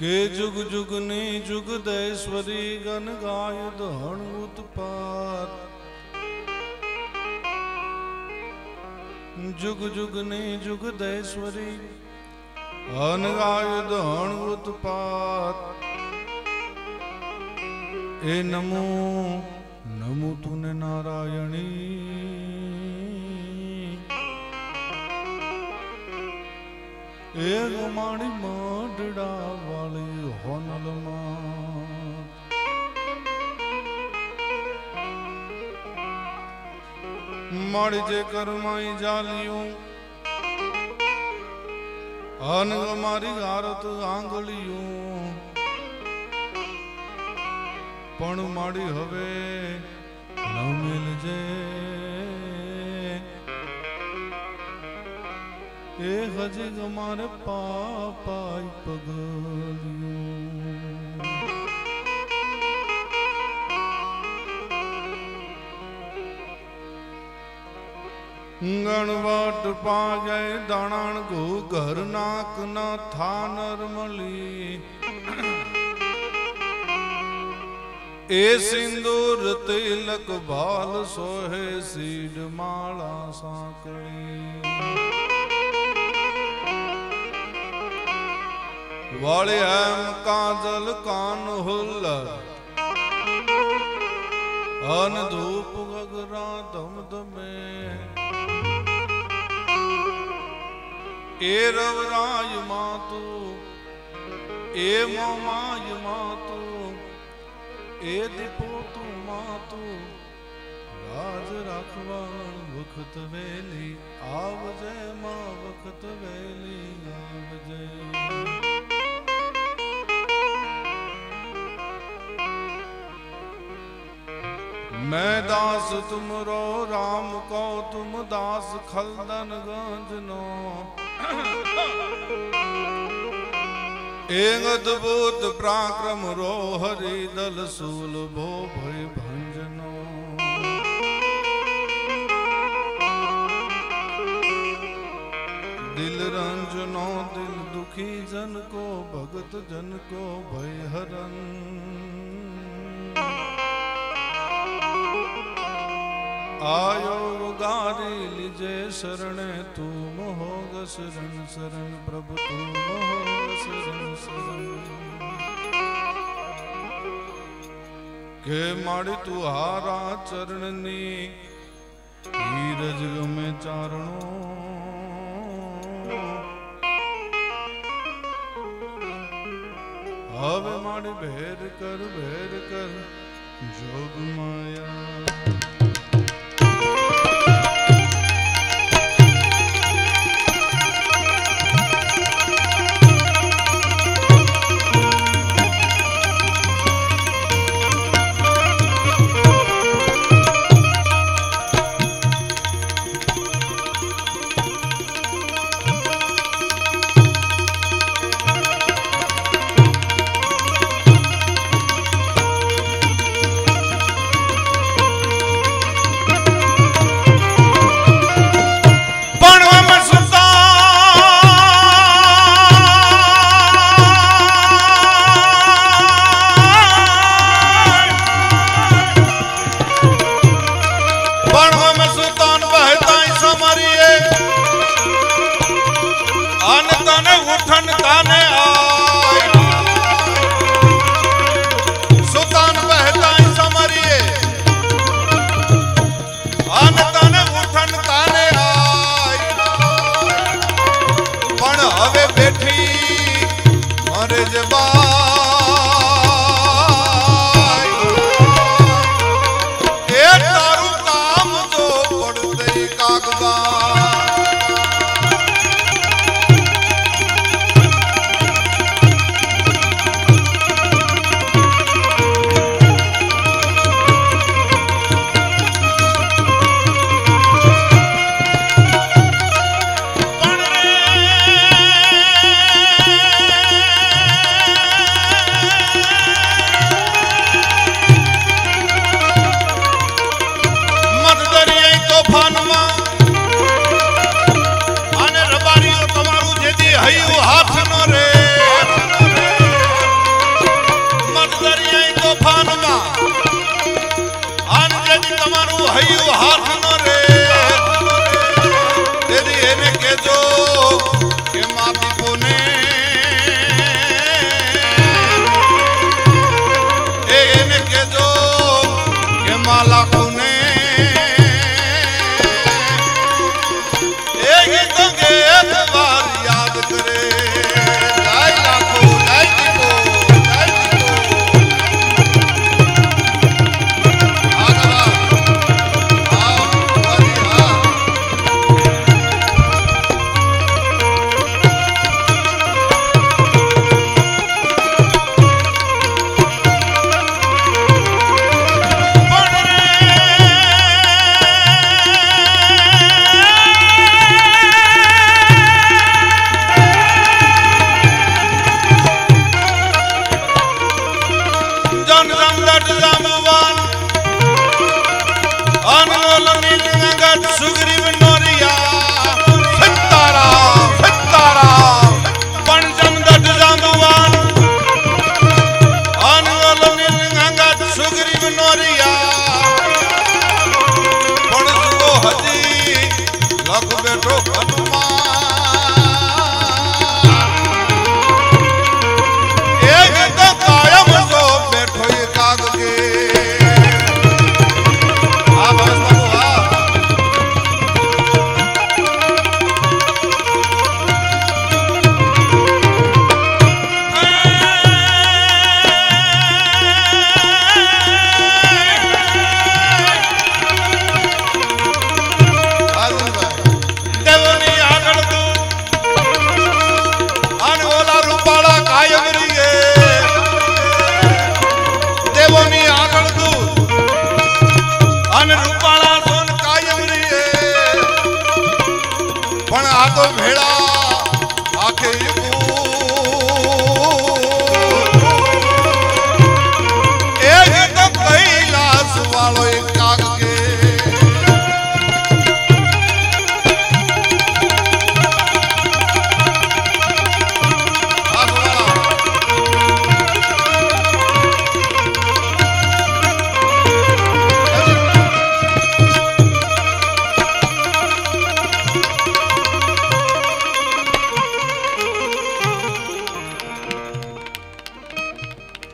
के जुग जुग ने जुग दैश्वरी गन गाय दहण उत्पात जुग जुग ने जुग दैश्वरी अन गाय दहण उत्पात ए नमो नमो तूने नारायणी ए गुमाणी मडड़ा वाली होनल माड़ी जे करमाई जालियों अन मारी आरत आंगलियों पण माड़ी हवे न मिल जे ए हजे हमारे पापाई पगलियों गणवाट पा गए दाणान को घर नाक ना था नरमली ए सिंदूर तिलक भाल सोहे सीड माला साकड़ी वाले हम काजल कान हुल्लर अन धूप गगरा दम दमे ए रवराय मातु ए मोमाय मातु ए दीपो तू मातु राज राखवाण वखत वेली आवजे मां वखत वेली आवजे मैं दास तुमरो राम को तुम दास खलदन गंजनो एक अद्भुत पराक्रम रो हरि दल सूल भो भय भंजनो दिल रंजनो दिल दुखी जन को भगत जन को भय हरन आयो गारी लीजे शरण तुम होग शरण शरण प्रभु तुम होग शरण शरण के माड़ी तुहारा चरणनी नीरज में चारणो अब माड़ी भेर कर जोग माया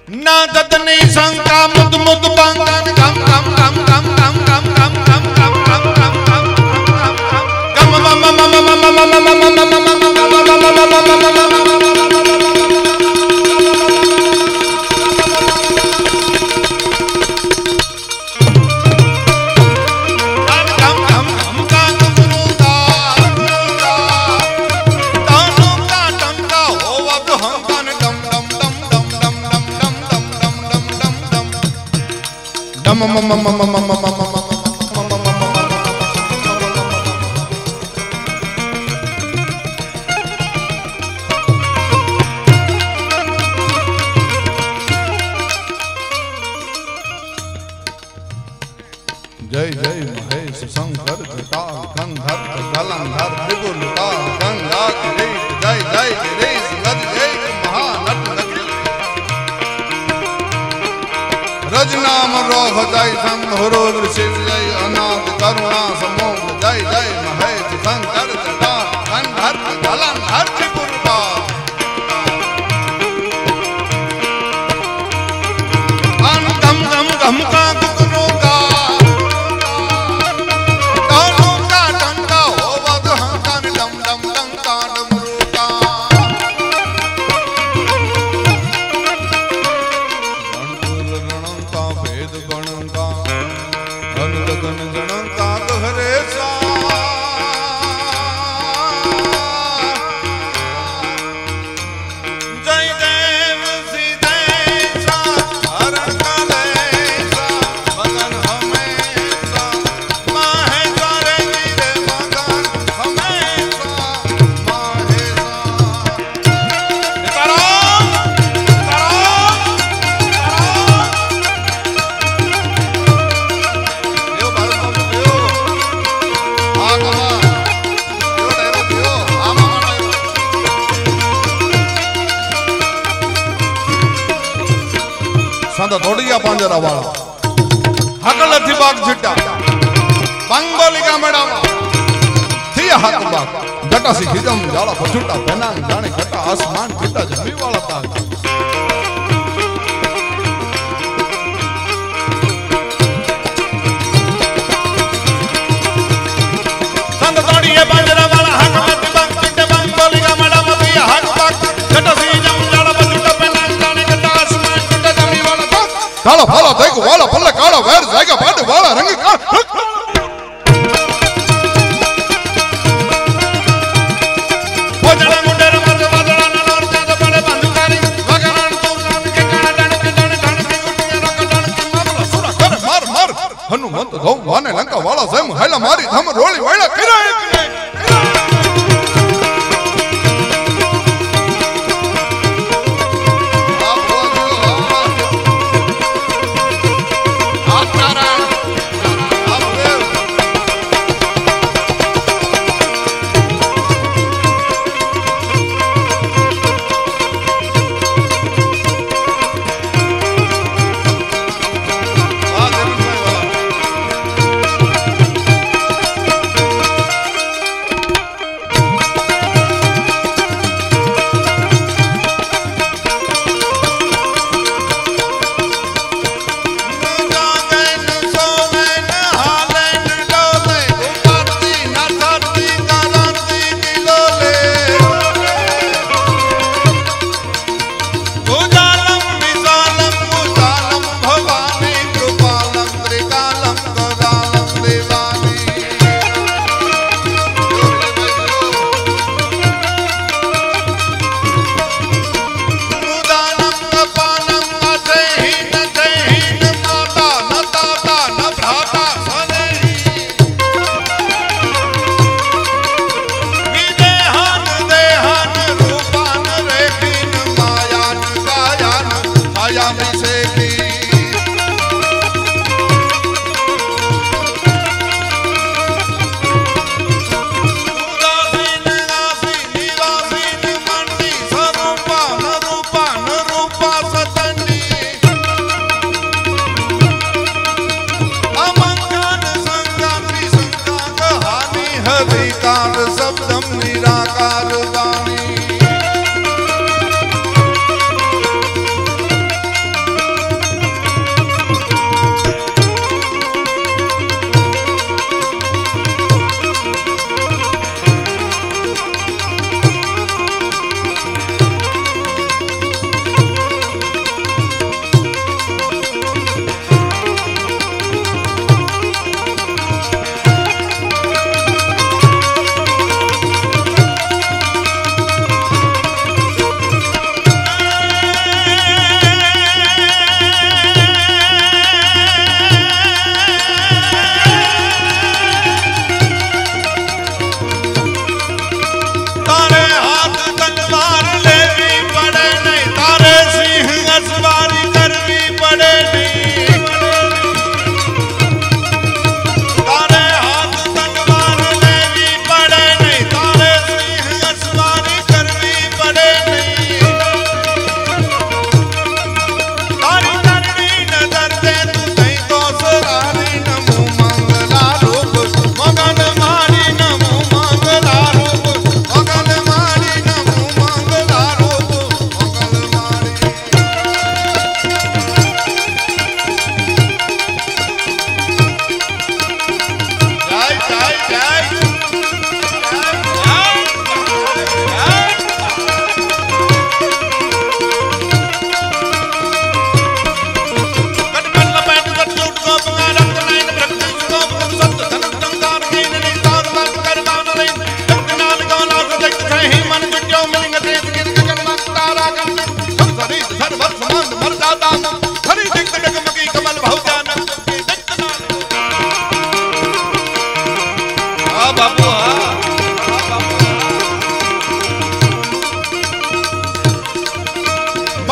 ना ददनी शंका मुद मुद बांगन गम गम गम गम गम गम गम गम गम गम गम गम गम गम जय जय महेश शंकर जटा गंधर गलंधर त्रिपुलता गंगा जय जय जय गज जय महानट रजनाम रोह जय संभरो शिव जय अनाथ करुणा समोग जय जय महेश शंकर जटा गंधर गलंधर त्रिपुलता गम गम गम का तोड़िया पांजरा वाला हकल थी बाग झिट्टा बंगोली का मड़ावा थी हाथ बाग जटा सी खिजम जाला पछुटा पेनांग जाने घटा आसमान झिट्टा जमी वाला था संग तोड़िया पांजरा वाला हकल थी बाग झिट्टा बंगोली का मड़ावा थी हाथ बाग जटा सी खिजम जाला पछुटा पेनांग जाने घटा आसमान झिट्टा जमी वाला था काला फाला देखो वाला पल्ले काला वैर जाएगा पाटे वाला रंग का वो जड़ा मुंडे रे मत वादड़ा ना और जादा बड़े बंदूकारी वगरान तो नाम के काला डाण के गुटिया रक डाण के मामला सुरा कर मार मार हनुमंत गौ वाने लंका वाला सेम हैला मारी धम रोली वाला किरा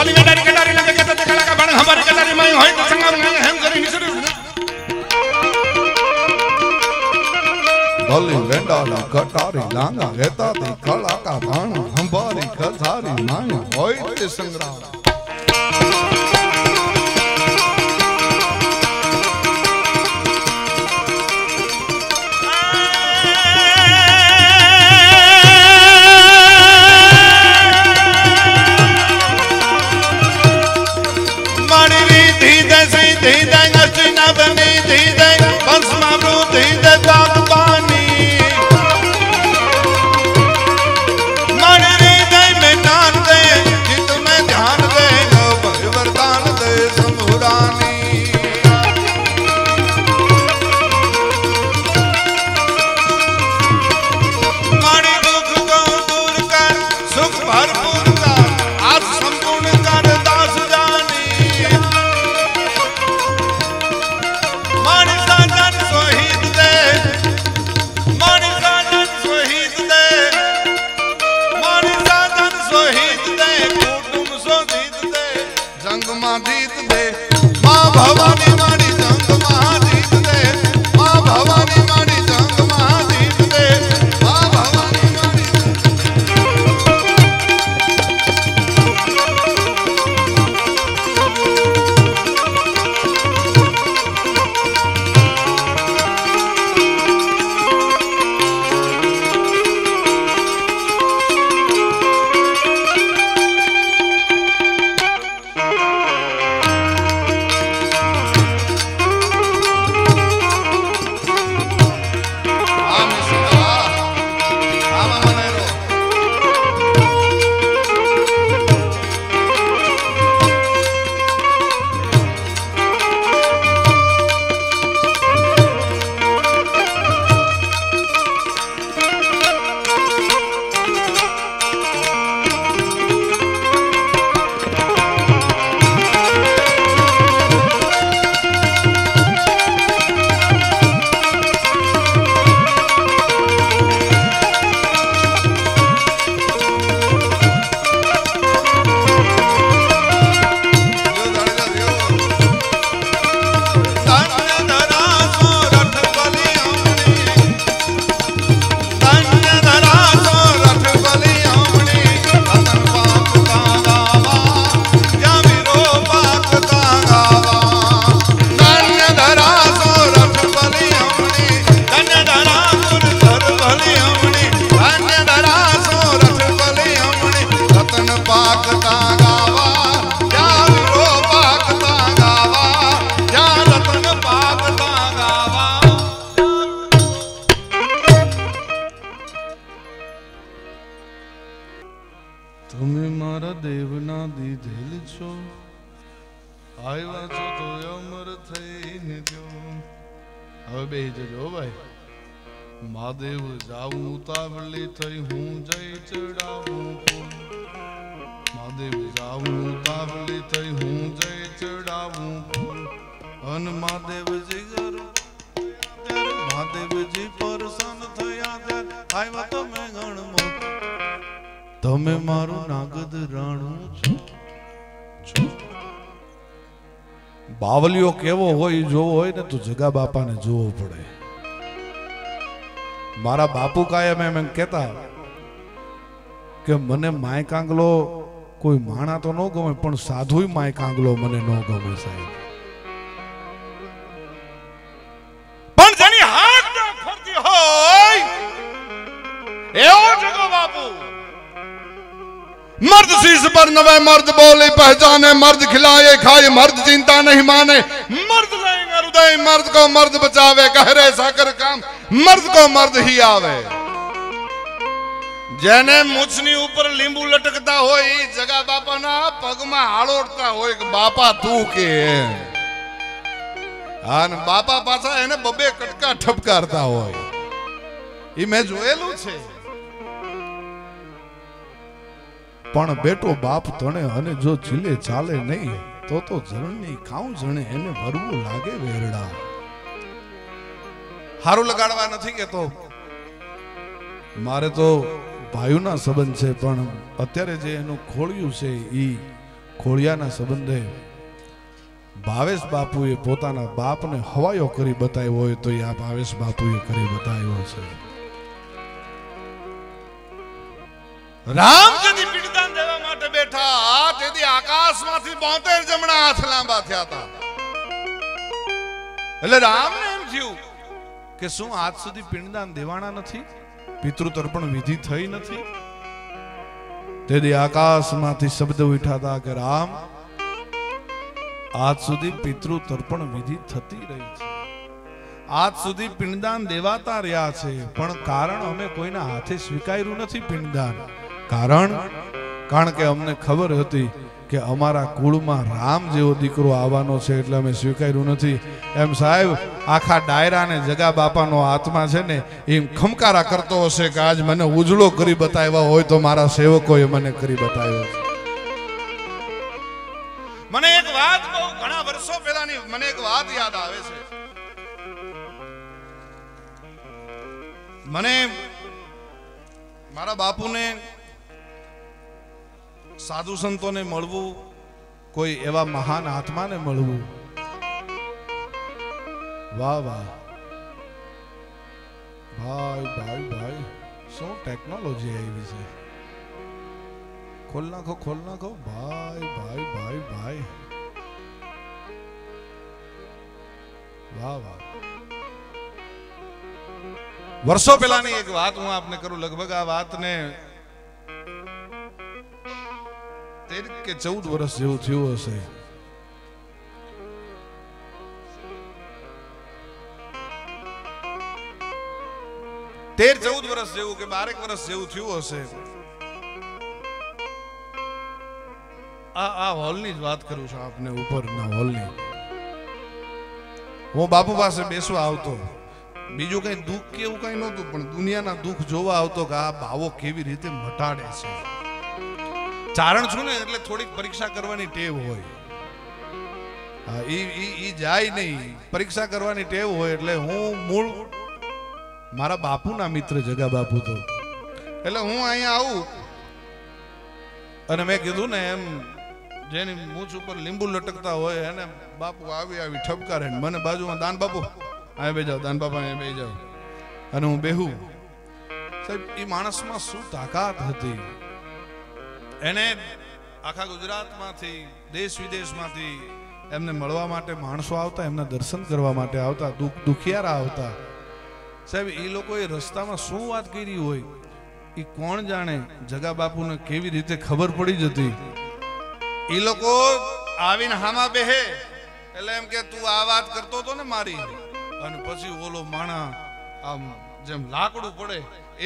वाली में डारी कटारी लगे कहते थे कला का बण हमारी कटारी में होई तो संगम में हम करी निसरी भली वेंडाली कटारी लांगा कहता थी कला का बण हमारी कटारी में होई तो संग्राम महादेव जाऊं उतावली थई हूं जय चढ़ाऊं महादेव जाऊं उतावली थई हूं जय चढ़ाऊं अन महादेव जी गरो महादेव जी परसन थया आया तो मैं गणमो तमे मारू नागद राणू छो बावलियो केवो होय जो होय ने तो जगा बापा ने जोवो पड़े मारा बापू कायम एम कहता कि मने माय कांगलो कोई माणा तो न गमे पण साधु माय कांगलो मने न गमे साहेब पण जेनी हाथ न फरती होय एओ जगो बापू मर्द शीश पर नवे मर्द बोले पहचाने मर्द खिलाए खाए मर्द चिंता नहीं माने मर्द लेंगे हृदय मर्द को मर्द बचावे गहरे साकर काम मर्द को मर्द ही आवे जेने मुछनी ऊपर लींबू लटकता हो जगह बापा ना पग में हाड़ोड़ता हो बापा तू के आन बापा पाछा एने बबे कटका ठपकारता हो ई मैं जोयेलू छे पण बेटो बाप तणे अने जो चिले चाले नहीं तो जरणी खाऊं जणे एने वरवू लागे वेरड़ा हारू लगाड़वा नथी केतो मारे तो भाईओना संबंध छे पण अत्यारे जे एनु खोळ्યું છે ઈ ખોડિયાના સંબંધે ભાવેશ બાપુએ પોતાના બાપને હવાયો કરી બતાવ્યો હોય તો આ ભાવેશ બાપુએ કરી બતાવ્યો છે. રામ જેથી પિંડદાન દેવા માટે બેઠા તેથી આકાશમાંથી 72 જમણા હાથ લાંબા થયા હતા. એટલે રામને એમ થયું કે શું આજ સુધી પિંડદાન દેવાના નથી, પિતૃ તર્પણ વિધિ થઈ નથી. તેથી આકાશમાંથી શબ્દ ઉઠ્યા હતા કે રામ આજ સુધી પિતૃ તર્પણ વિધિ થતી રહી છે, આજ સુધી પિંડદાન દેવાતા રહ્યા છે, પણ કારણ અમે કોઈના હાથે સ્વીકાર્યું નથી પિંડદાન. કારણ કે અમને ખબર હતી કે અમારા કુળમાં રામ જેવો દીકરો આવવાનો છે એટલે અમે સ્વીકાર્યું નથી. એમ સાહેબ આખા ડાયરાને જગા બાપાનો આત્મા છે ને એમ ખમકારા કરતો હશે કે આજ મને ઉજળો કરી બતાવ્યા હોય તો મારા સેવકોએ મને કરી બતાવ્યો છે. મને એક વાત બહુ ઘણા વર્ષો પહેલાની મને એક વાત યાદ આવે છે. મને મારા બાપુને સાધુ સંતોને મળવું, કોઈ એવા મહાન આત્માને મળવું, વાહ વાહ ભાઈ ભાઈ ભાઈ શું ટેકનોલોજી આવી છે. ખોલ નાખો ભાઈ ભાઈ ભાઈ ભાઈ વાહ વાહ. વર્ષો પહેલાની એક વાત હું આપને કરું. લગભગ આ વાતને 13 કે 14 વર્ષ જેવું થયું હશે. તેર 14 વર્ષ જેવું કે 12 વર્ષ જેવું થયું હશે. આ હોલની જ વાત કરું છું આપને, ઉપરના હોલની. હું બાપુ પાસે બેસવા આવતો. બીજું કઈ દુઃખ કે એવું કઈ નહોતું, પણ દુનિયાના દુઃખ જોવા આવતો કે આ ભાવો કેવી રીતે મટાડે છે. ચારણ છું ને એટલે થોડીક પરીક્ષા કરવાની ટેવ હોય. ઈ જાય નહીં, પરીક્ષા કરવાની ટેવ હોય. એટલે હું મૂળ મારા બાપુના મિત્ર જગા બાપુ તો, એટલે હું અહીંયા આવું અને મેં કીધું ને એમ જેની મૂછ ઉપર લીંબુ લટકતા હોય એને બાપુ આવી ઠપકારે. મને બાજુમાં દાન બાપુ અહીંયા બેસી જાઓ, દાન બાપા અહીંયા બેસી જાઓ, અને હું બેહું. સાહેબ એ માણસમાં શું તાકાત હતી. એને આખા ગુજરાતમાંથી દેશ વિદેશમાંથી એમને મળવા માટે માણસો આવતા, એમના દર્શન કરવા માટે આવતા, દુખિયારા આવતા. સાહેબ એ લોકોએ રસ્તામાં શું વાત કરી હોય એ કોણ જાણે. જગા બાપુને કેવી રીતે ખબર પડી જતી. એ લોકો આવીને હામા બેહે એટલે એમ કે તું આ વાત કરતો હતો ને મારી, અને પછી ઓલો માણા આમ જેમ લાકડું પડે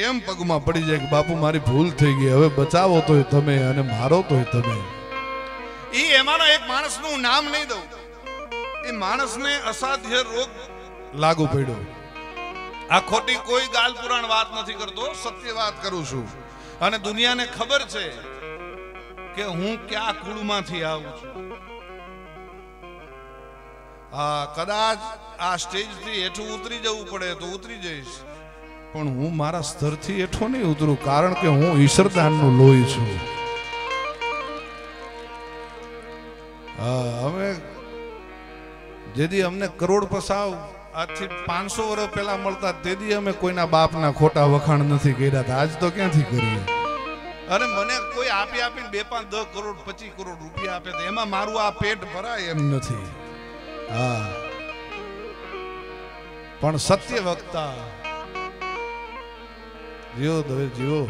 એમ પગમાં પડી જાય કે બાપુ મારી ભૂલ થઈ ગઈ, હવે બચાવો તોય તમે અને મારો તોય તમે. એ એમાંનો એક માણસનું નામ નહીં દઉં. એ માણસને અસાધ્ય રોગ લાગુ પડ્યો. આ ખોટી કોઈ ગાલ પુરાણ વાત નથી કરતો, સત્ય વાત કરું છું. અને દુનિયાને ખબર છે કે હું ક્યાં કુળમાંથી આવું છું. કદાચ આ સ્ટેજથી હેઠું ઉતરી જવું પડે તો ઉતરી જઈશ, પણ હું મારા સ્તરથી હેઠો નહીં ઉતરું, કારણ કે હું ઈશ્વરદાનનું લોહી છું. હવે જેથી અમને કરોડ પસાવ આજથી 500 વર્ષ પહેલા મળતા તેથી અમે કોઈના બાપના ખોટા વખાણ નથી કર્યા હતા. આજ તો ક્યાંથી કરીએ. અને મને કોઈ આપીને 2, 5, 10 કરોડ 25 કરોડ રૂપિયા આપે તો એમાં મારું આ પેટ ભરાય એમ નથી. પણ સત્ય વક્તા જીવો દવે જીવો.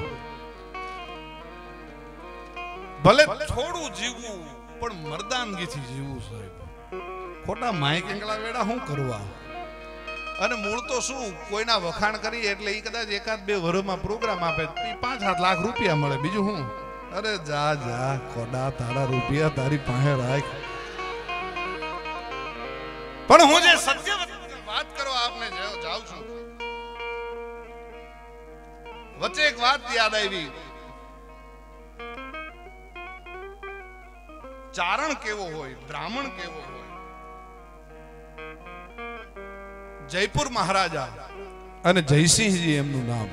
ભલે થોડું જીવવું પણ મર્દાનગીથી જીવવું સાહેબ. ખોટા માઇક એંગલા વેડા શું કરવા. અને મૂળ તો શું કોઈના વખાણ કરી એટલે એ કદાચ 1-2 વર્ષમાં પ્રોગ્રામ આપે 5-7 લાખ રૂપિયા મળે, બીજું શું. અરે જા ખોડા તારા રૂપિયા તારી પાસે રાખ. પણ હું જે સત્ય વાત કરવા આપને જાઉં છું, વચ્ચે એક વાત યાદ આવી. ચારણ કેવો હોય, બ્રાહ્મણ કેવો હોય. જયપુર મહારાજા અને જયસિંહજી એમનું નામ.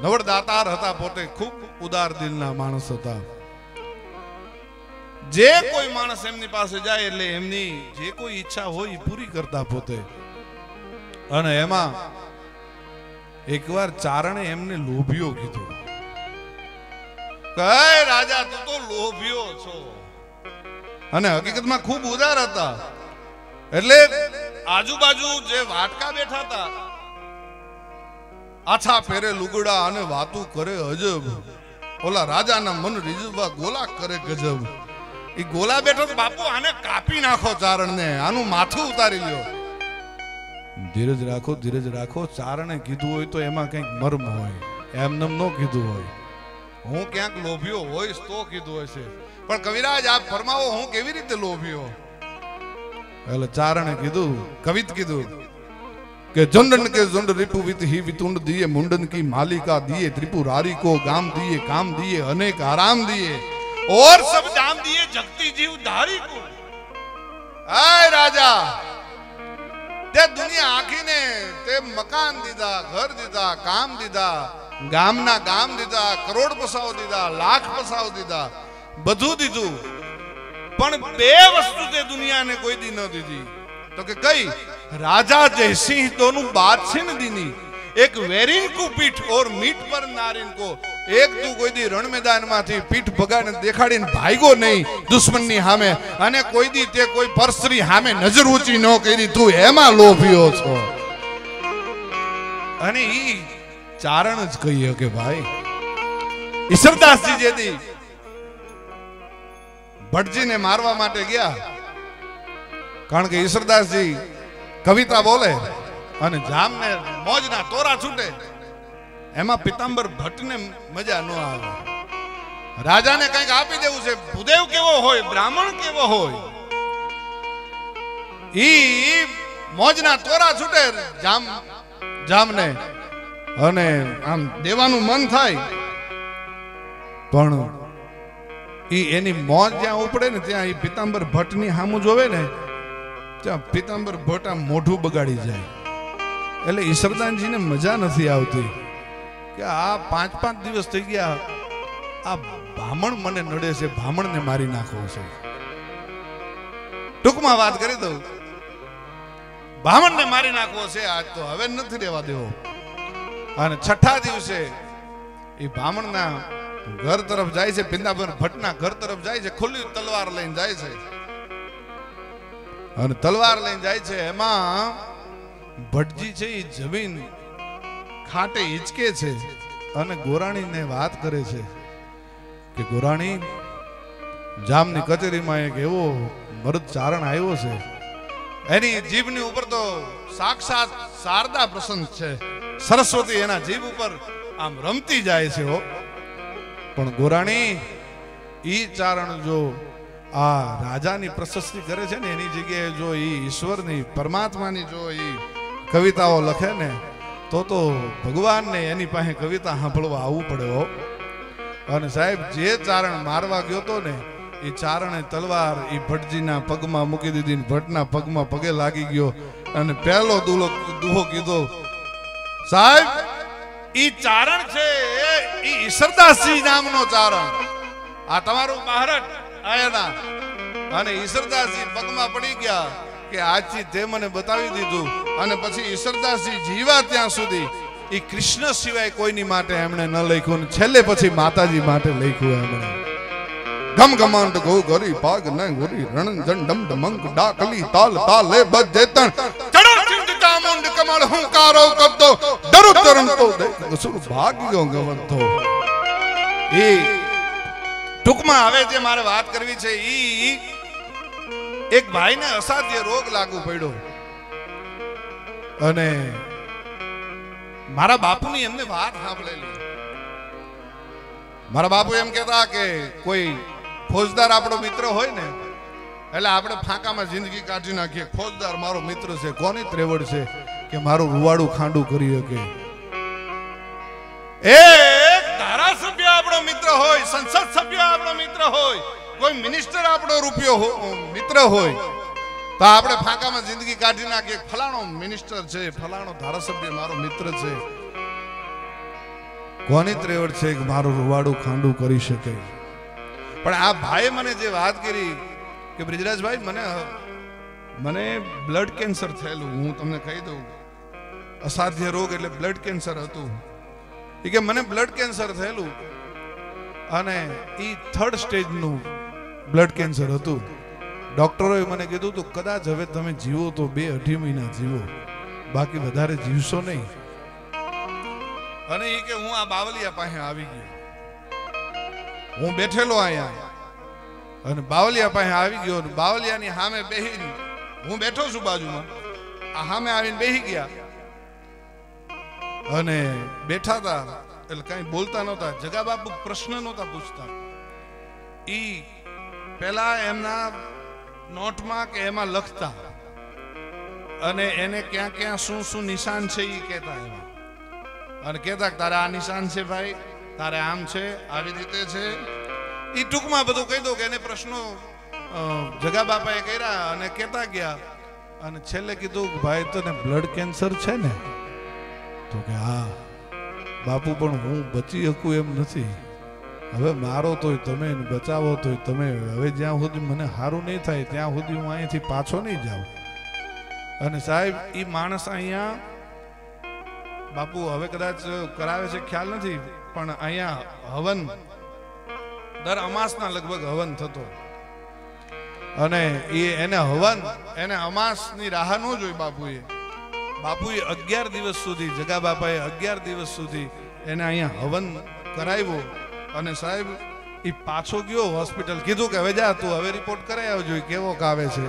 નવડદાતાર હતા, પોતે ખૂબ ઉદાર દિલના માણસ હતા. જે કોઈ માણસ એમની પાસે જાય એટલે એમની જે કોઈ ઈચ્છા હોય એ પૂરી કરતા પોતે. અને એમાં એકવાર ચારણે એમને લોભિયો કીધું કે રાજા તું તો લોભિયો છો. અને હકીકતમાં ખૂબ ઉદાર હતા. એટલે આજુબાજુ જે વાટકા બેઠા હતા, આછા પહેરે લુગડા અને વાતું કરે અજબ. ઓલા રાજાના મન રીઝવવા ગોલા કરે ગજબ. એ ગોલા બેઠો બાપુ આને કાપી નાખો ચારણને, આનું માથું ઉતારી લ્યો. ધીરજ રાખો, ધીરજ રાખો. ચારણે કીધું હોય તો એમાં કંઈક મર્મ હોય, એમને ન કીધું હોય. હું ક્યાંક લોભ્યો હોઈશ તો કીધું હોય છે. પણ કવિરાજ આપ ફરમાવો હું કેવી રીતે લોભ્યો? એટલે ચારણે કીધું, કવિત કીધું કે જંડન के जंड रिपु वित ही वितुंड दिए मुंडन की मालिका दिए त्रिपुरारी को गाम दिए काम दिए अनेक आराम दिए और सब जाम दिए जगती जीव धारी को. आय राजा તે દુનિયા આખીને તે મકાન દીધા, ઘર દીધા, કામ દીધા, ગામના ગામ દીધા, કરોડ પસાવ દીધા, લાખ પસાવ દીધા, બધું દીધું. પણ બે વસ્તુ તે દુનિયાને કોઈ દી ન દીધી. તો કે કઈ? राजा जैसी दोनों बात से न दीनी, एक वेरिन को पीठ और मीठ पर नारिन को. एक तू कोई दी रण मैदान माथी पीठ भगाने देखाડીને ભાગ્યો નહીં દુશ્મનની સામે, અને કોઈ દી તે કોઈ પરસ્ત્રી સામે નજર ઊંચી ન કરી, તું એમાં લોભ્યો છો. અને ઈ ચારણ જ કહીએ કે ભાઈ ઈશ્વરદાસજી જેદી ભટજીને મારવા માટે ગયા, કારણ કે ઈશ્વરદાસજી કવિતા બોલે અને જામને મોજના તોરા છૂટે, એમાં પિતાંબર ભટ્ટને મજા ન આવે. રાજાને કંઈક આપી દેવું છે, ભૂદેવ કેવો હોય, બ્રાહ્મણ કેવો હોય, ઈ મોજના તોરા છૂટે જામને, અને આમ દેવાનું મન થાય. પણ ઈ એની મોજ જ્યાં ઉપડે ને ત્યાં ઈ પિતાંબર ભટ્ટની સામું જોવે ને ત્યાં પિતાંબર ભટ્ટ આમ મોઢું બગાડી જાય. એટલે ઈશ્વરદાનજીને મજા નથી આવતી કે આ 5-5 દિવસ થઈ ગયા, આ બ્રાહ્મણ મને નડે છે, બ્રાહ્મણને મારી નાખવો છે. ટૂંકમાં વાત કરી દઉં, બ્રાહ્મણને મારી નાખવો છે આજ તો, હવે નથી રહેવા દેવો. અને છઠ્ઠા દિવસે એ બ્રાહ્મણના ઘર તરફ જાય છે, પિતાંબર ભટ્ટના ઘર તરફ જાય છે, ખુલ્લી તલવાર લઈને જાય છે. અને તલવાર લઈને જાય છે, એમાં ભટજી છે એ જમીન ખાટે હિંચકે છે અને ગોરાણીને વાત કરે છે કે ગોરાણી, જામની કચેરીમાં એક એવો મર્દ ચારણ આવ્યો છે, એની જીભની ઉપર તો સાક્ષાત શારદા પ્રસન્ન છે, સરસ્વતી એના જીભ ઉપર આમ રમતી જાય છે. પણ ગોરાણી, ઈ ચારણ જો આ રાજાની પ્રશસ્તિ કરે છે ને એની જગ્યાએ જો ઈ ઈશ્વરની પરમાત્માની જો ઈ કવિતાઓ લખે ને તો ભગવાનને એની પાસે કવિતા સાંભળવા આવવું પડે હો. અને સાહેબ જે ચારણ મારવા ગયો તો ને એ ચારણે તલવાર ઈ ભટજીના પગમાં મૂકી દીધી, ભટ્ટના પગમાં પગે લાગી ગયો અને પહેલો દુહો કીધો, સાહેબ ઈ ચારણ છે ઈ ઈશ્વરદાસજી નામનો ચારણ, આ તમારું મહારાજ આયના. અને ઈશ્વરદાસજી પગમાં પડી ગયા કે આજથી તે મને બતાવી દીધું. અને પછી ઈશ્વરદાસજી જીવા ત્યાં સુધી એ કૃષ્ણ સિવાય કોઈની માટે એમણે ન લખ્યું, છેલ્લે પછી માતાજી માટે લખ્યું એમણે. ગમ ગમાંડ ગો ગરી પાગ ન ગોરી રણ જંડમ ડમંક ડાકલી તાલ તાલે બધે તણ ચડો ચિંત ચામુંડ કમળ હુંકારો કરતો ડરુ તરંતો દેખ સુર ભાગ્યો ગવંતો. એ ટૂંકમાં હવે જે મારે વાત કરવી છે, ઈ એક ભાઈને અસાધ્ય રોગ લાગુ પડ્યો અને મારા બાપુની એમને વાત સાંભળેલી. મારા બાપુ એમ કહેતા કે કોઈ ફોજદાર આપણો મિત્ર હોય ને એટલે આપણે ફાંકામાં જિંદગી કાઢી નાખીએ. ફોજદાર મારો મિત્ર છે, કોની ત્રેવડ છે કે મારું રૂવાડું ખાંડું કરી શકે. એક ધારાસભ્ય આપણો મિત્ર હોય, સંસદ સભ્ય આપણો મિત્ર હોય, કોઈ મિનિસ્ટર આપણો મિત્ર હોય તો આપણે ફાંકામાં જિંદગી કાઢી નાખીએ. ફલાણો મિનિસ્ટર છે, ફલાણો ધારાસભ્ય મારો મિત્ર છે, કોની ત્રેવડ છે કે મારું રૂવાડું ખાંડું કરી શકે. પણ આ ભાઈએ મને જે વાત કરી કે બ્રિજરાજભાઈ મને બ્લડ કેન્સર થયેલું, હું તમને કહી દઉં અસાધ્ય રોગ એટલે બ્લડ કેન્સર હતું. એ કે મને બ્લડ કેન્સર થયેલું અને એ 3rd સ્ટેજનું બ્લડ કેન્સર હતું. ડોક્ટરોએ મને કીધું તો કદાચ હવે તમે જીવો તો 2-2.5 મહિના જીવો, બાકી વધારે જીવશો નહીં. અને એ કે હું આ બાવલિયા પાસે આવી ગયો, હું બેઠેલો અહીંયા અને બાવલિયા પાસે આવી ગયો. બાવલિયાની સામે બેહીને હું બેઠો છું બાજુમાં, આ સામે આવીને બેહી ગયા અને બેઠા હતા એટલે કઈ બોલતા નહોતા. જગા બાપુ પ્રશ્ન નહોતા પૂછતા. ઈ પેલા એમના નોટમાં કે એમાં લખતા અને એને ક્યાં ક્યાં શું શું નિશાન છે એ કહેતા એમાં, અને કહેતા કે તારે આ નિશાન છે ભાઈ, તારે આમ છે, આવી રીતે છે. એ ટૂંકમાં બધું કહી દો કે એને પ્રશ્નો જગા બાપાએ કર્યા અને કહેતા ગયા. અને છેલ્લે કીધું ભાઈ તને બ્લડ કેન્સર છે ને? તો કે હા બાપુ, પણ હું બચી શકું એમ નથી. હવે મારો તોય તમે, બચાવો તોય તમે. હવે જ્યાં સુધી મને સારું નહીં થાય ત્યાં સુધી હું અહીંયાથી પાછો નહીં જાઉં. અને સાહેબ એ માણસ અહીંયા બાપુ હવે કદાચ કરાવે છે ખ્યાલ નથી, પણ અહીંયા હવન દર અમાસના લગભગ હવન થતો અને એને હવન એને અમાસની રાહ ન જોઈ બાપુએ 11 દિવસ સુધી, જગા બાપાએ 11 દિવસ સુધી એને અહીંયા હવન કરાવ્યો. અને સાહેબ એ પાછો ગયો હોસ્પિટલ, કીધું કે હવે જા તું હવે રિપોર્ટ કરાવી આવજો કેવો કાવે છે,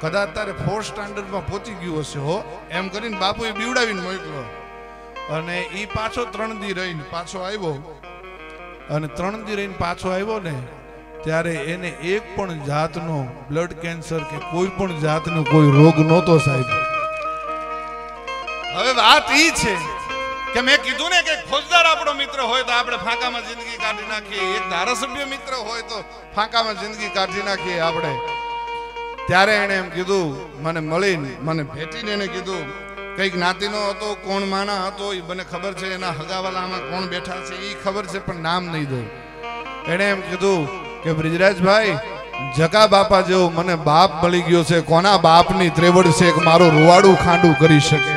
કદાચ તારે 4th સ્ટાન્ડર્ડમાં પહોંચી ગયું હશે હો, એમ કરીને બાપુએ બીવડાવીને મોકલો. અને એ પાછો 3 દી રહીને પાછો આવ્યો. અને 3 દી રહીને પાછો આવ્યો ને ત્યારે એને એક પણ જાતનો બ્લડ કેન્સર કે કોઈ પણ જાતનો કોઈ રોગ નહોતો સાહેબ. હવે વાત ઈ છે કે મેં કીધું ને કે ફોજદાર આપણો મિત્ર હોય તો આપણે ફાંકામાં જિંદગી કાઢી નાખીએ, એક ધારાસભ્ય મિત્ર હોય તો ફાંકામાં જિંદગી કાઢી નાખીએ આપણે. ત્યારે એને એમ કીધું, મને મળીને મને ભેટીને એને કીધું કઈ જ્ઞાતિનો હતો, કોણ માણા હતો એ મને ખબર છે, એના હગાવાલામાં કોણ બેઠા છે એ ખબર છે, પણ નામ નહીં દઉં. એને એમ કીધું કે બ્રિજરાજભાઈ જગા બાપા જેવો મને બાપ મળી ગયો છે, કોના બાપની ત્રેવડ છે કે મારો રૂવાડું ખાંડું કરી શકે.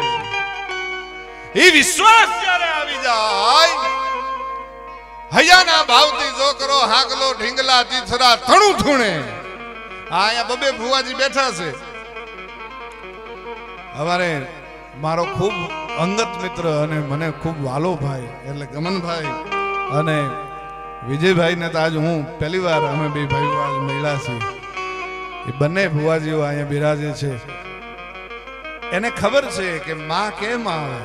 એ વિશ્વાસ જ્યારે આવી જાય હૈયાના ભાવથી જો કરો હાકલો ઢીંગલા તીથરા થણું થૂણે. અહીંયા બબે ભુવાજી બેઠા છે. અમારે મારો ખૂબ અંગત મિત્ર અને મને ખૂબ વાલો ભાઈ એટલે ગમનભાઈ અને વિજયભાઈ ને તો આજ હું પહેલી વાર અમે બે ભાઈ મળ્યા છીએ. એ બંને ભુવાજીઓ અહીંયા બિરાજે છે. એને ખબર છે કે માં કેમ આવે.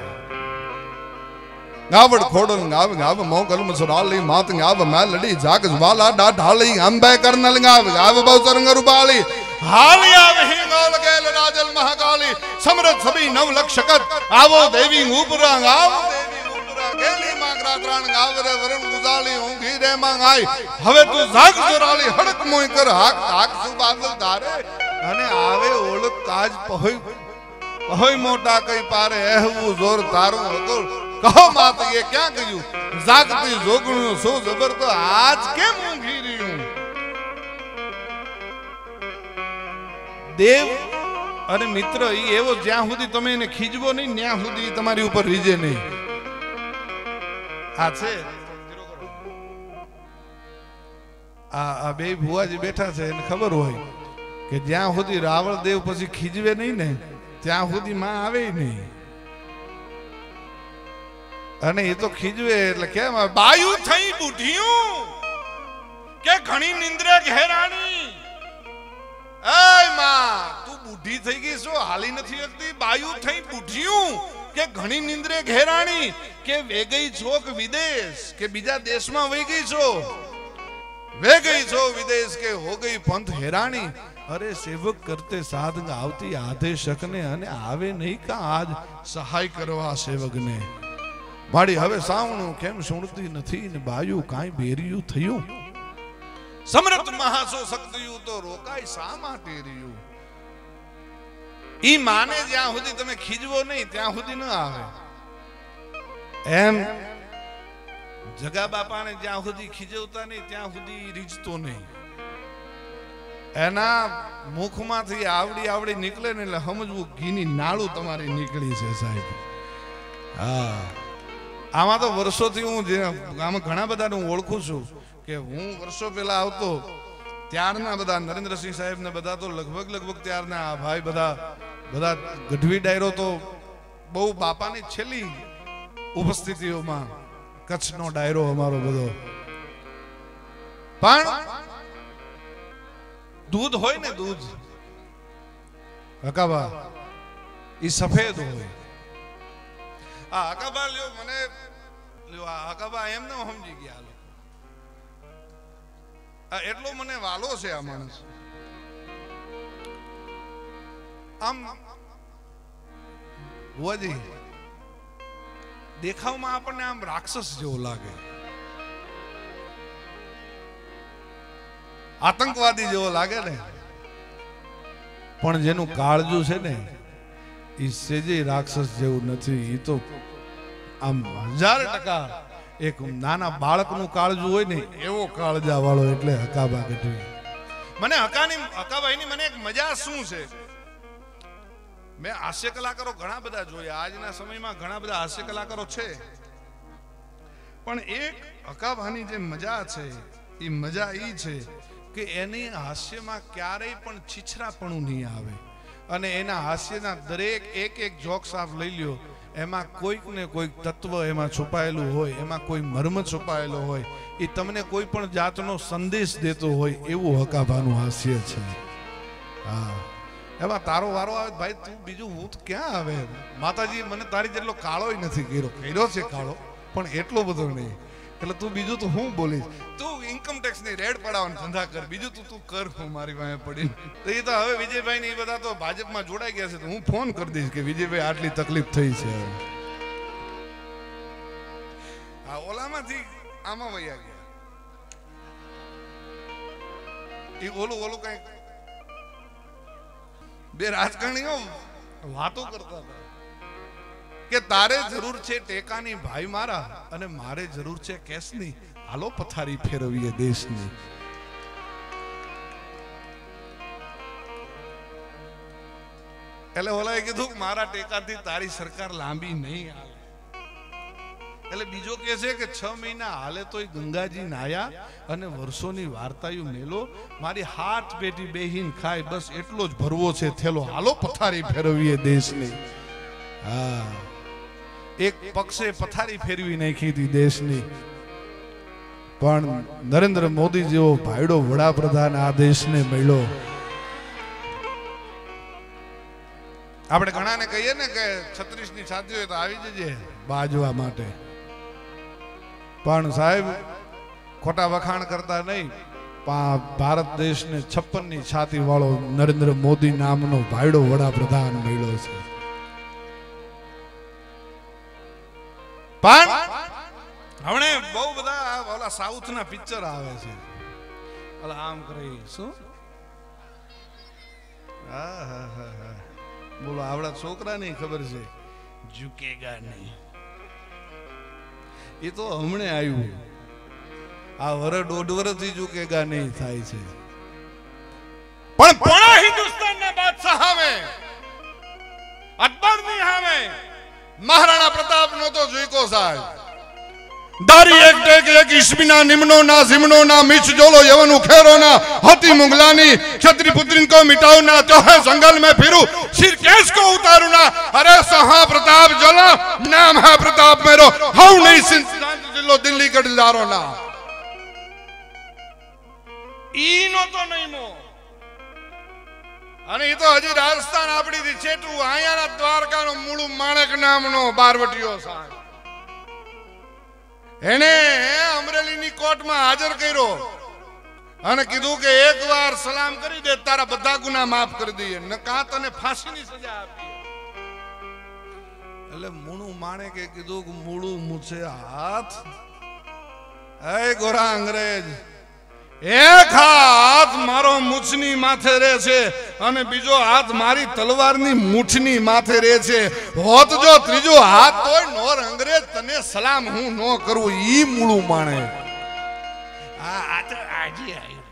ગાવડ ખોડલ ગાવ ગાવ મોગલ મસરાલી માત ગાવ મેલડી જાગ જ્વાલા ડા ઢાલી અંબે કરનલ ગાવ ગાવ બૌતરંગ રૂપાલી હાલી આવે હિંગોલ ગેલ રાજલ મહાકાલી સમરથ સભી 9 લક્ષ શકત આવો દેવી ઉપરા ગાવ દેવી ઉપરા ગેલી માંગરા ત્રણ ગાવ રે વરણ ગુજાલી ઊંઘી રે માંગાઈ. હવે તું જાગ જોરાલી હડક મોય કર હાક હાક સુ બાદલ ધારે અને આવે ઓળખ કાજ પહોય મોટા કઈ પારે ehવું જોર તારું હકુર. કહો માત ये क्या કર્યું જાગતી જોગણું સો જબર તો આજ કેમ ઊંઘી રહ્યું. દેવ અને મિત્ર ઈ એવો જ્યાં સુધી તમે એને ખીજવો નહીં ત્યાં સુધી તમારી ઉપર રીજે નહીં. આ છે આ બે ભુવાજી બેઠા છે, એને ખબર હોય કે જ્યાં સુધી રાવળ દેવ પછી ખીજવે નહીં ને ત્યાં સુધી માં આવે નહીં. અને એ તો ખીજવે એટલે કેમ બાયુ થઈ બુઢિયું કે ઘણી નિંદ્રે ઘેરાણી. એય માં તું બુઢી થઈ ગઈ છો, હાલી નથી શકતી. બાયુ થઈ બુઢિયું કે ઘણી નિંદ્રે ઘેરાણી કે વે ગઈ છો કે વિદેશ કે બીજા દેશમાં વહી ગઈ છો, વે ગઈ છો વિદેશ કે હો ગઈ પંથ હેરાણી. અરે સેવક કરતે સાધંગ આવતી આધે શકને અને આવે નહીં કા આજ સહાય કરવા સેવકને. માડી હવે સાવણું કેમ સુણતી નથી ને બાયુ કાંઈ બેરિયું થયું. સમરથ મહાસો શક્તિયું તો રોકાય શા માટે રહ્યું. ઈ માને જ્યાં સુધી તમે ખીજવો નહીં ત્યાં સુધી ન આવે. એમ જગા બાપાને જ્યાં સુધી ખીજવતા નહીં ત્યાં સુધી રીઝતો નહીં. એના મુખમાંથી આવડી આવડી નીકળે ને એટલે સમજવું ઘીની નાળું તમારી નીકળી છે સાહેબ. હા, આમાં તો વર્ષોથી હું આમાં ઘણા બધાને હું ઓળખું છું કે હું વર્ષો પહેલા આવતો ત્યારના બધા નરેન્દ્રસિંહ સાહેબ ને બધા તો લગભગ ત્યારના ભાઈ બધા ગઢવી ડાયરો તો બહુ બાપાની છેલ્લી ઉપસ્થિતિઓમાં કચ્છનો ડાયરો અમારો બધો. પણ દૂધ હોય ને દૂધ હકાબા ઈ સફેદ હોય. આ હકાબા લ્યો મને લ્યો આ હકાબા એમ ને સમજી ગયા આ એટલો મને વાલો છે આ માણસ. આમ હોવાજી દેખાવમાં આપણને આમ રાક્ષસ જેવો લાગે, આતંકવાદી જેવો લાગે ને, પણ જેનું કાળજું છે ને એ સેજે રાક્ષસ જેવું નથી. એ તો આમ 1000% એક નાના બાળકનું કાળજું હોય ને એવો કાળજા વાળો. એટલે હકાબા ગઢવી મને હકાભાઈની મને એક મજા શું છે, મેં હાસ્ય કલાકારો ઘણા બધા જોયા, આજના સમયમાં ઘણા બધા હાસ્ય કલાકારો છે, પણ એક હકાભાની જે મજા છે એ મજા એ છે કે એની હાસ્યમાં ક્યારેય પણ છીછરાપણું નહીં આવે અને એના હાસ્યના દરેક એક જોક્સ આપ લઈ લ્યો એમાં કોઈક ને કોઈક તત્વ એમાં છુપાયેલું હોય, એમાં કોઈ મર્મ છુપાયેલો હોય, એ તમને કોઈ પણ જાતનો સંદેશ દેતો હોય એવું હકાભાનું હાસ્ય છે. હા, એમાં તારો વારો આવે ભાઈ તું બીજું હું ક્યાં આવે. માતાજી મને તારી જેટલો કાળો નથી કર્યો છે કાળો, પણ એટલો બધો નહીં. એટલે તું બીજું તો હું બોલીશ, તું ઇન્કમ ટેક્સ ની રેડ પડાવવાનો ધંધા કર, બીજું તું કર. હું મારી પાસે પડી તો એ તો હવે વિજયભાઈ ને એ બધા તો ભાજપમાં જોડાઈ ગયા છે, તો હું ફોન કરી દઈશ કે વિજયભાઈ આટલી તકલીફ થઈ છે. આ ઓલામાંથી આમાં વયા ગયા. એ ઓલું કઈ બે રાજકારણીઓ વાતો કરતા હતા કે તારે જરૂર છે ટેકાની ભાઈ મારા અને મારે જરૂર છે કેસની, હાલો પથારી ફેરવીએ દેશની. એટલે ઓલાએ કીધું મારા ટેકાથી તારી સરકાર લાંબી નહીં હાલે. એટલે બીજો કે છે કે 6 મહિના હાલે તોય ગંગાજી નાયા અને વર્ષોની વાર્તાયું મેલો, મારી હાથ પેટી બેહીન ખાય બસ એટલો જ ભરવો છે થેલો, હાલો પથારી ફેરવીએ દેશની. હા, એક પક્ષે પથારી ફેરવી નાખી હતી દેશની, પણ નરેન્દ્ર મોદી જેવો ભાઈડો વડાપ્રધાન આ દેશને મળ્યો. આપણે ઘણાને કહીએ ને કે 36 ની છાતી હોય તો આવી જજે બાજવા માટે, પણ સાહેબ ખોટા વખાણ કરતા નહીં. ભારત દેશને 56 ની છાતી વાળો નરેન્દ્ર મોદી નામનો ભાઈડો વડાપ્રધાન મળ્યો છે. પણ હવે બહુ બધા ઓલા સાઉથ ના પિક્ચર આવે છે, ઓલા આમ કરી શું બોલો આવડા છોકરા ની ખબર છે ઝુકેગા નહીં. એ તો હમણે આવ્યું, આ વરસ 1.5 વર્ષથી ઝુકેગા નહીં થાય છે. પણ પૂરા હિન્દુસ્તાનના બાદશાહ સામે, અકબરની સામે મહારાણા પ્રતાપ નો તો ઝુકો સાહેબ. દારી એક ટેક એક ઈસમીના નિમનો ના ઝિમનો ના મિચ જોલો યવન ઉખેરો ના હોતી મુગલાની क्षत्रि पुत्रिन को मिटाओ ना तो है जंगल में फिरूं सिर केस को उतारू ना. अरे सहा प्रताप जला नाम है प्रताप मेरो हाउ नहीं जिलो दिल्ली का दिलदारो ना. ઈનો તો નહીં મો અને એ તો હજી રાજસ્થાન આપડી થી છેટું આયાના દ્વારકાનો મૂળું માણેક નામનો બારવટીયો સાહેબ, એને અમરેલીની કોર્ટમાં હાજર કર્યો અને કીધું કે એકવાર સલામ કરી દે તારા બધા ગુના માફ કરી દઈએ, નકા તને ફાંસીની સજા આપી. એટલે મૂળું માણેકે કીધું કે મૂળું મૂછે હાથ, એ ગોરા અંગ્રેજ, એક હાથ મારો મૂછની માથે રહે છે અને બીજો હાથ મારી તલવારની મૂઠની માથે રહે છે. હોત જો ત્રીજો હાથ તોય નોર અંગ્રેજ તને સલામ હું ન કરું. ઈ મૂળું માણે આ તો આજે આવ્યું.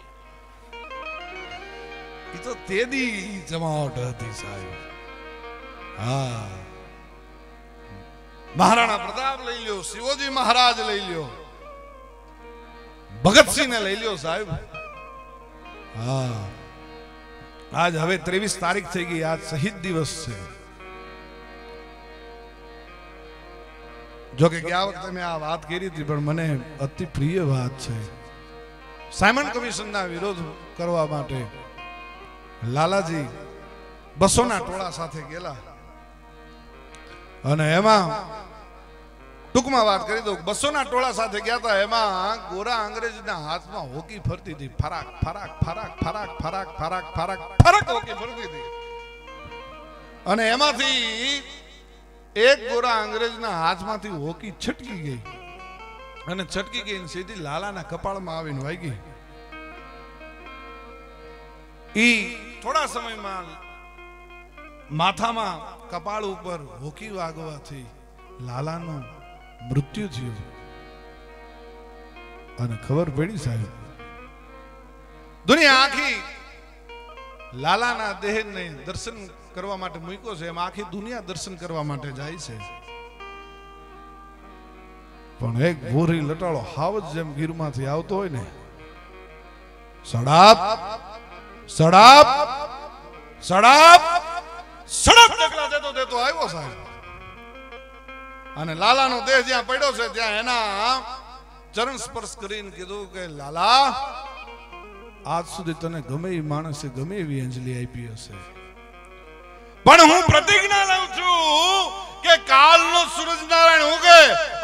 એ તો તેદી જમાવટ હતી સાહેબ. હા, મહારાણા પ્રતાપ લઈ લ્યો, શિવજી મહારાજ લઈ લ્યો, ભગતસિંહ ને લઈ લ્યો સાહેબ. હા, આજ હવે 23 તારીખ થઈ ગઈ, આજ શહીદ દિવસ છે. જો કે ગયા વખતે મેં આ વાત કરી હતી, પણ મને અતિ પ્રિય વાત છે. સાયમન કમિશનના વિરોધ કરવા માટે લાલાજી 200ના ટોળા સાથે ગયેલા, અને એમાં ટૂંકમાં વાત કરી દઉં, 200ના ટોળા સાથે ગયા હતા. એમાં ગોરા અંગ્રેજના હાથમાં હોકી ફરતી હતી, ફરાક ફરાક ફરાક ફરાક ફરાક ફરાક ફરાક ફરાક હોકી ફરતી હતી. અને એમાંથી એક ગોરા અંગ્રેજના હાથમાંથી હોકી છટકી ગઈ, અને છટકી ગઈ સીધી લાલાના કપાળમાં આવીને વાગી. ઈ થોડા સમયમાં માથામાં કપાળ ઉપર હોકી વાગવાથી લાલાનું મૃત્યુ થયું. અને ખબર પડી સાહેબ, દુનિયા આખી લાલાના દેહને દર્શન કરવા માટે મૂક્યો છે, એમ આખી દુનિયા દર્શન કરવા માટે જાય છે. પણ એક ભૂરી લટાળો હાવજ જેમ ગીરમાંથી આવતો હોય ને, સડાપ સડાપ સડાપ સડપ ડગલા દેતો આવ્યો સાહેબ. અને લાલાનો દેહ જ્યાં પડ્યો છે ત્યાં એના ચરણ સ્પર્શ કરીને કીધું કે લાલા, આજ સુધી તને ગમે એ માણસે ગમે એવી અંજલિ આપી હશે, પણ હું પ્રતિજ્ઞા લઉં છું કે કાલનો સૂરજનારાયણ ઉગે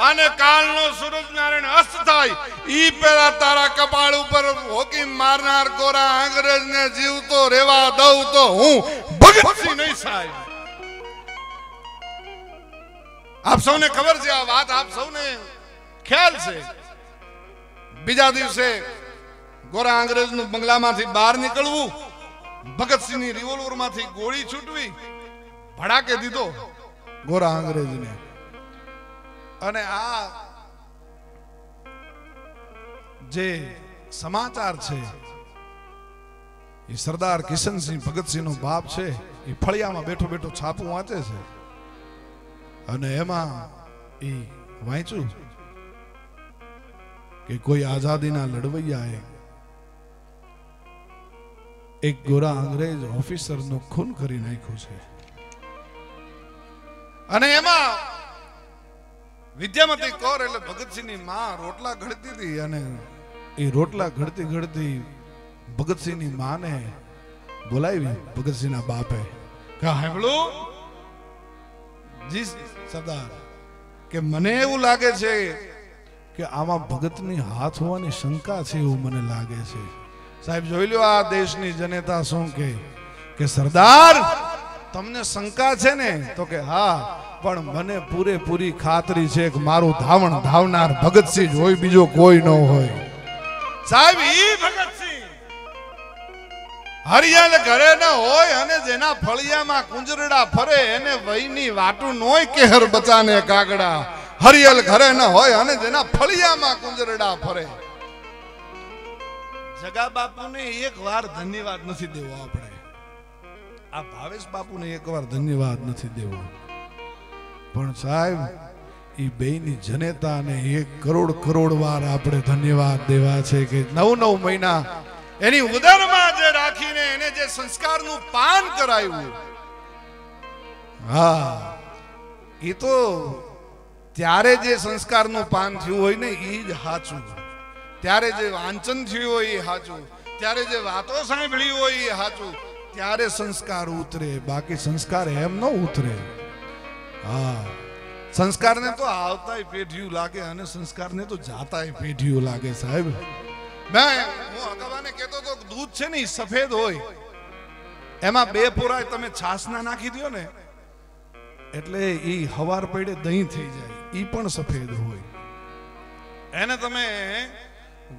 અને કાલનો સૂરજનારાયણ અસ્ત થાય ઈ પેલા તારા કપાળ ઉપર હોકી મારનાર ગોરા અંગ્રેજને જીવતો રેવા દઉં તો હું ભગતસિંહ નહીં સાહેબ. આપ સૌને ખબર છે આ વાત, આપ સૌને ખ્યાલ છે. બીજા દિવસે ગોરા અંગ્રેજનું બંગલામાંથી બહાર નીકળવું, ભગતસિંહની રિવોલ્વરમાંથી ગોળી છૂટવી, ભડાકે દીધો ગોરા અંગ્રેજને. અને આ જે સમાચાર છે એ સરદાર કિશનસિંહ ભગતસિંહનો બાપ છે, એ ફળિયામાં બેઠો બેઠો છાપું વાંચે છે. અને એમાં એ વાંચ્યું કે કોઈ આઝાદીના લડવૈયાએ એક ગોરા અંગ્રેજ ઓફિસરનું ખૂન કરી નાખ્યું છે. અને એમાં વિદ્યામતી કૌર એટલે ભગતસિંહની માં રોટલા ઘડતી હતી, અને એ રોટલા ઘડતી ઘડતી ભગતસિંહની માને બોલાવી ભગતસિંહના બાપે કે સાંભળું જી સરદાર, કે મને એવું લાગે છે કે આમાં ભગતની હાથ હોવાની શંકા છે, એવું મને લાગે છે. સાહેબ જોઈ લો આ દેશની જનતા શું કે સરદાર તમને શંકા છે ને? તો કે હા, પણ મને પૂરેપૂરી ખાતરી છે કે મારું ધાવણ ધાવનાર ભગતસિંહ જ હોય, બીજો કોઈ ન હોય. સાહેબ ઈ ભગતસિંહ હરિયાળ ઘરે ન હોય અને જેના ફળિયામાં કુંજરડા ફરે એને વહીની વાટું નોય કેહર બચાને કાગડા. હરિયાળ ઘરે ન હોય અને જેના ફળિયામાં કુંજરડા ફરે. જગા બાપુને એક વાર ધન્યવાદ નથી દેવો આપણે, આ ભાવેશ બાપુને એક વાર ધન્યવાદ નથી દેવો, પણ સાહેબ એ બેની જનેતાને 1 કરોડ વાર આપણે ધન્યવાદ દેવા છે કે 9 મહિના એની ઉદરમાં જે રાખીને એને જે સંસ્કારનું પાન કરાવ્યું. હા, એ તો ત્યારે જે સંસ્કારનું પાન થયું હોય ને એ જ સાચું, ત્યારે જે વાંચન થયું હોય એ સાચું, ત્યારે જે વાતો સાંભળી હોય એ સાચું, ત્યારે સંસ્કાર ઉતરે, બાકી સંસ્કાર એમ ન ઉતરે. હા, સંસ્કારને તો આવતાય પેઢીયું લાગે અને સંસ્કારને તો જાતાય પેઢીયું લાગે સાહેબ. હું અગાવાને કહેતો તો દૂધ છે ને સફેદ હોય, એમાં 2 પોરાય તમે છાસના નાખી દો ને એટલે ઈ હવાર પડે દહીં થઈ જાય, ઈ પણ સફેદ હોય. એને તમે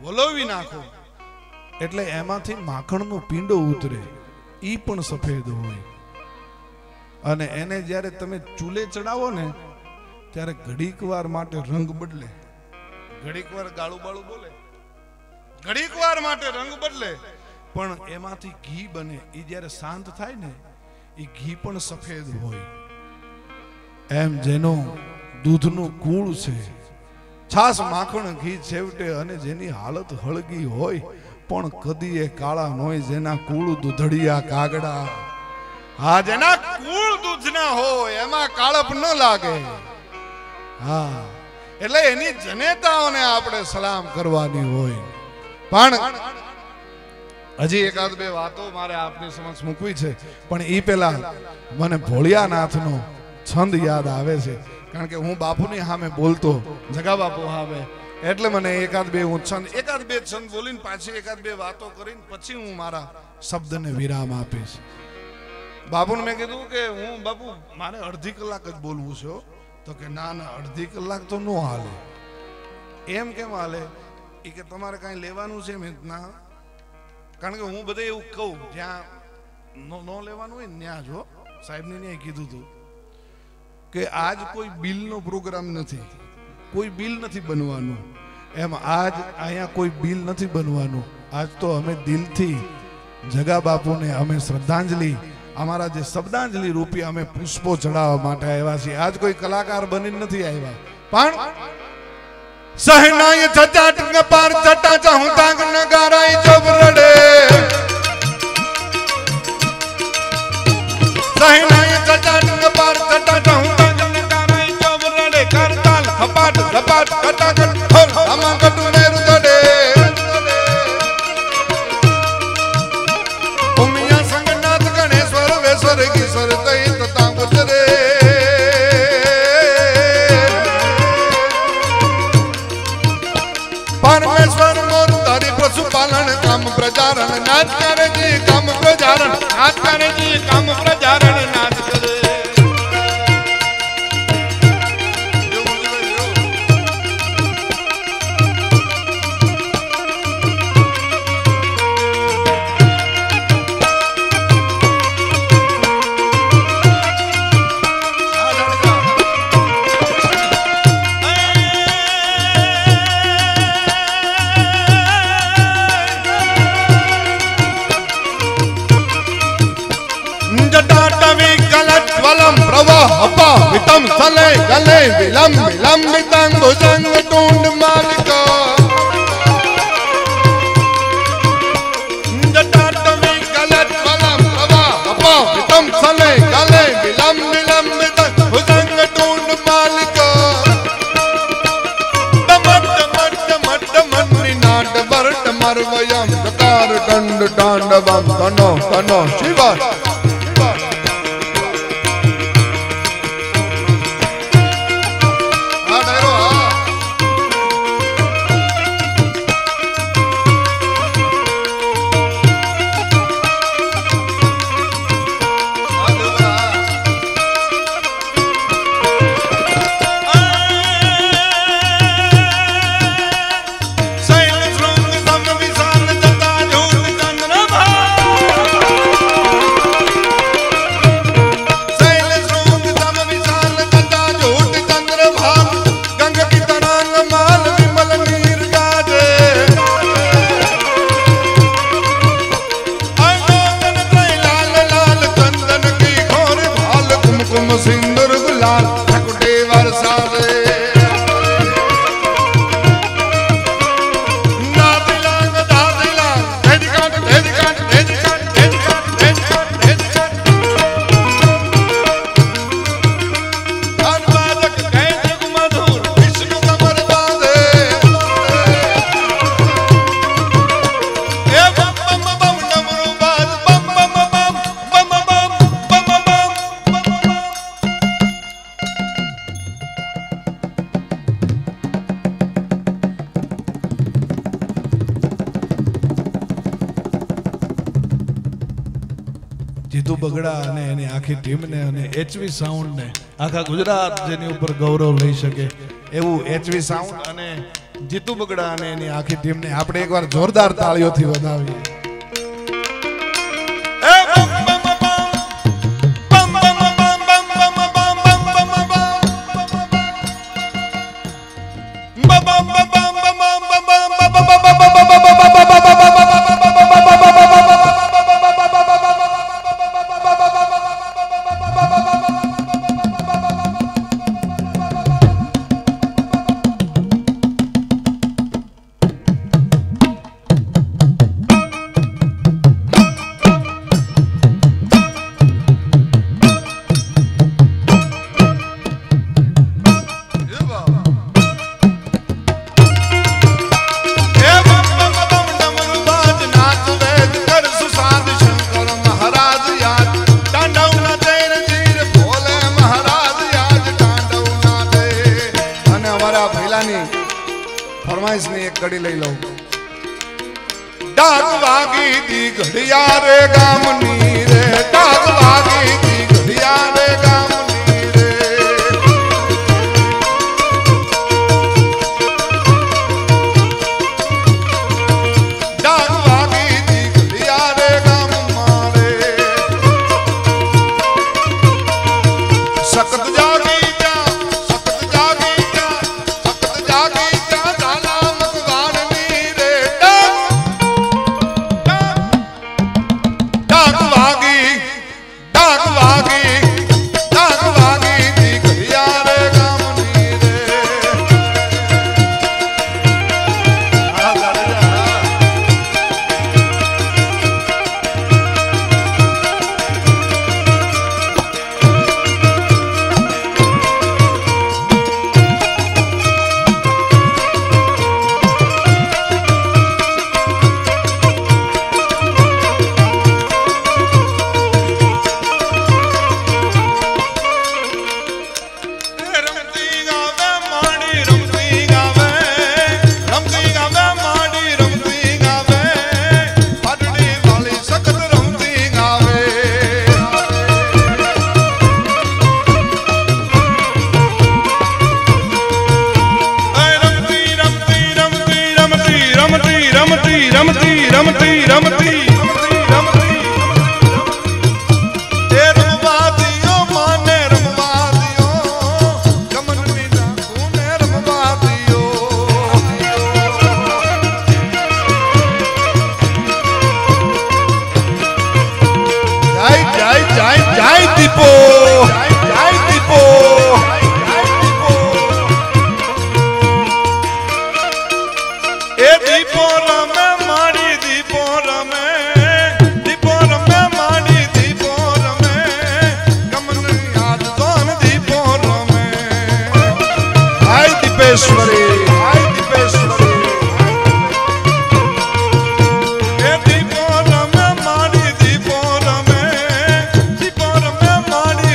વલોવી નાખો એટલે એમાંથી માખણનો પીંડો ઉતરે, ઈ પણ સફેદ હોય. અને એને જ્યારે તમે ચૂલે ચડાવો ને ત્યારે ઘડીક વાર માટે રંગ બદલે, ઘડીક વાર ગાળું બાળું બોલે, ઘડીક વાર માટે રંગ બદલે, પણ એમાંથી ઘી બને એ જ્યારે શાંત થાય ને એ ઘી પણ સફેદ હોય. એમ જેનો દૂધનું કૂળ છે, છાસ માખણ ઘી છેવટે, અને જેની હાલત હળગી હોય પણ કદી એ કાળા નોય, જેના કૂળ દૂધડિયા કાગડા. હા, જેના કૂળ દૂધના હોય એમાં કાળપ ન લાગે. હા, એટલે એની જનેતાઓને આપણે સલામ કરવાની હોય. પણ હજી એકાદ બે વાતો મારે આપની સમક્ષ મૂકવી છે, પણ એ પેલા મને ભોળિયાનાથનો છંદ યાદ આવે છે. કારણ કે હું બાપુની સામે બોલતો, જગા બાપુ સામે, એટલે મને એકાદ બે છંદ બોલીને પાછી એકાદ બે વાતો કરીને પછી હું મારા શબ્દને વિરામ આપીશ. બાપુને મેં કીધું કે હું બાપુ મારે અડધી કલાક જ બોલવું છે. તો કે ના ના, અડધી કલાક તો ન હાલે. એમ કેમ હાલે? એ કે તમારે કાંઈ લેવાનું છે? મેં ના, કારણ કે હું બધે એવું કહું જ્યાં ન લેવાનું હોય ને ત્યાં જો સાહેબને ત્યાં કીધું હતું કે આજ કોઈ બિલનો પ્રોગ્રામ નથી, કોઈ બિલ નથી બનવાનું. એમ આજ અહીંયા કોઈ બિલ નથી બનવાનું. આજ તો અમે દિલથી જગા બાપુને અમે શ્રદ્ધાંજલિ, અમારા જે શબ્દાંજલિ રૂપી અમે પુષ્પો ચડાવવા માટે આવ્યા છીએ. આજ કોઈ કલાકાર બનીને નથી આવ્યા. પણ સહનાય ચટાટ ન પાર ચટા ચાહું તાંગ ન ગારાઈ ચોબરડે, સહનાય ચટાટ ન પાર ચટા ચાહું તાંગ ન ગારાઈ ચોબરડે, કરતાલ ખપાટ ખપાટ કટાકટ ખોલ આમાં કટુ મેરુ દડે, ઉમિયા સંગનાથ ગણેશ્વર વેશ્વર ગીશ્વર તઈ તતા ગુજરે, પરમેશ્વર મોર તારી પશુપાલન કામ પ્રજારણ નાચ કરે જી, કામ પ્રજારણ નાચ કરે જી, કામ પ્રજારણ નાચ કરે. વિતમ સલે ગલે વિલમ વિલમ વિતંગ ભુજંગ ટુંડ માલિકા, જટાટમી ગલત વલમ પ્રવા અપા વિતમ સલે ગલે વિલમ વિલમ વિતંગ ભુજંગ ટુંડ માલિકા, ટમટ ટમટ ટમટ ટમટ નાટ બરટ મરવયમ ટકાર દંડ તાંડવમ તનો તનો શિવા. જીતુ બગડા અને એની આખી ટીમને અને એચવી સાઉન્ડને આખા ગુજરાત જેની ઉપર ગૌરવ લઈ શકે એવું એચવી સાઉન્ડ અને જીતુ બગડા અને એની આખી ટીમને આપણે એકવાર જોરદાર તાળીઓથી વધાવીએ. લઈ લઉં. ડાક વાગી દી ઘડિયા રે ગામની રે, ડાક વાગી દી ઘડિયા રે ગામની રે. ડાક વાગી દી ઘડિયા રે ગામમાં રે. સખત જાગી જા, સખત જાગી જા, સખત જાગી જા ઝાલા મકવાણની રે. ડાક વાગી, ડાક વાગી, ડાક વાગી દી ઘડિયા રે ગામની રે. રમતી ગાવે માડી રમતી ગાવે, રમતી ગાવે માડી રમતી ગાવે, પાટડી વાળી સખત રમતી ગાવે. રમતી રમતી રમતી રમતી રમતી રમતી રમતી રમતી રમતી રમતી એ રમવા દિયો માને રમવા દિયો, ગમનની નાખુને રમવા દિયો. જય જય જય જય દીપો, જય દીપો, જય દીપો. એ દીપો રમે માડી દીપો રમે, દીપો રમે માડી દીપો રમે, ગમનની યાદ જોન દીપો રમે. હાય દીપેશ્વરી, હાય દીપેશ્વરી. એ દીપો રમે માડી દીપો રમે, દીપો રમે માડી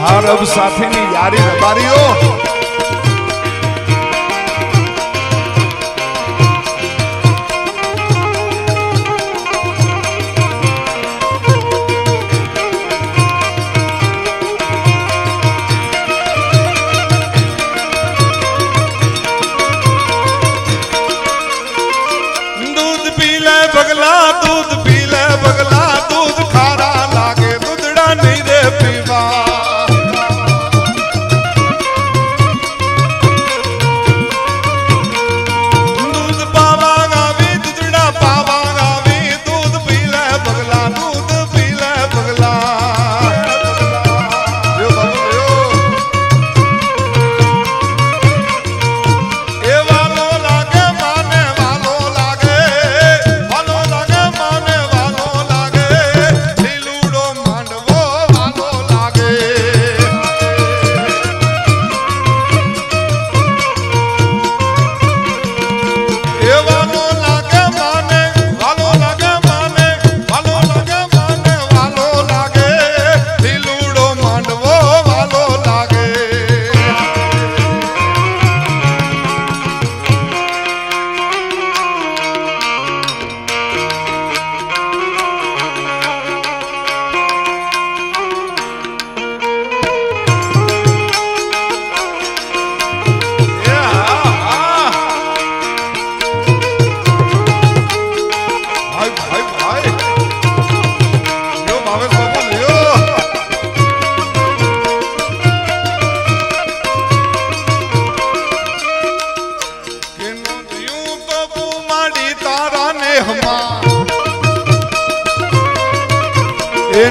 અરબ સાથેની યારી રબારીઓ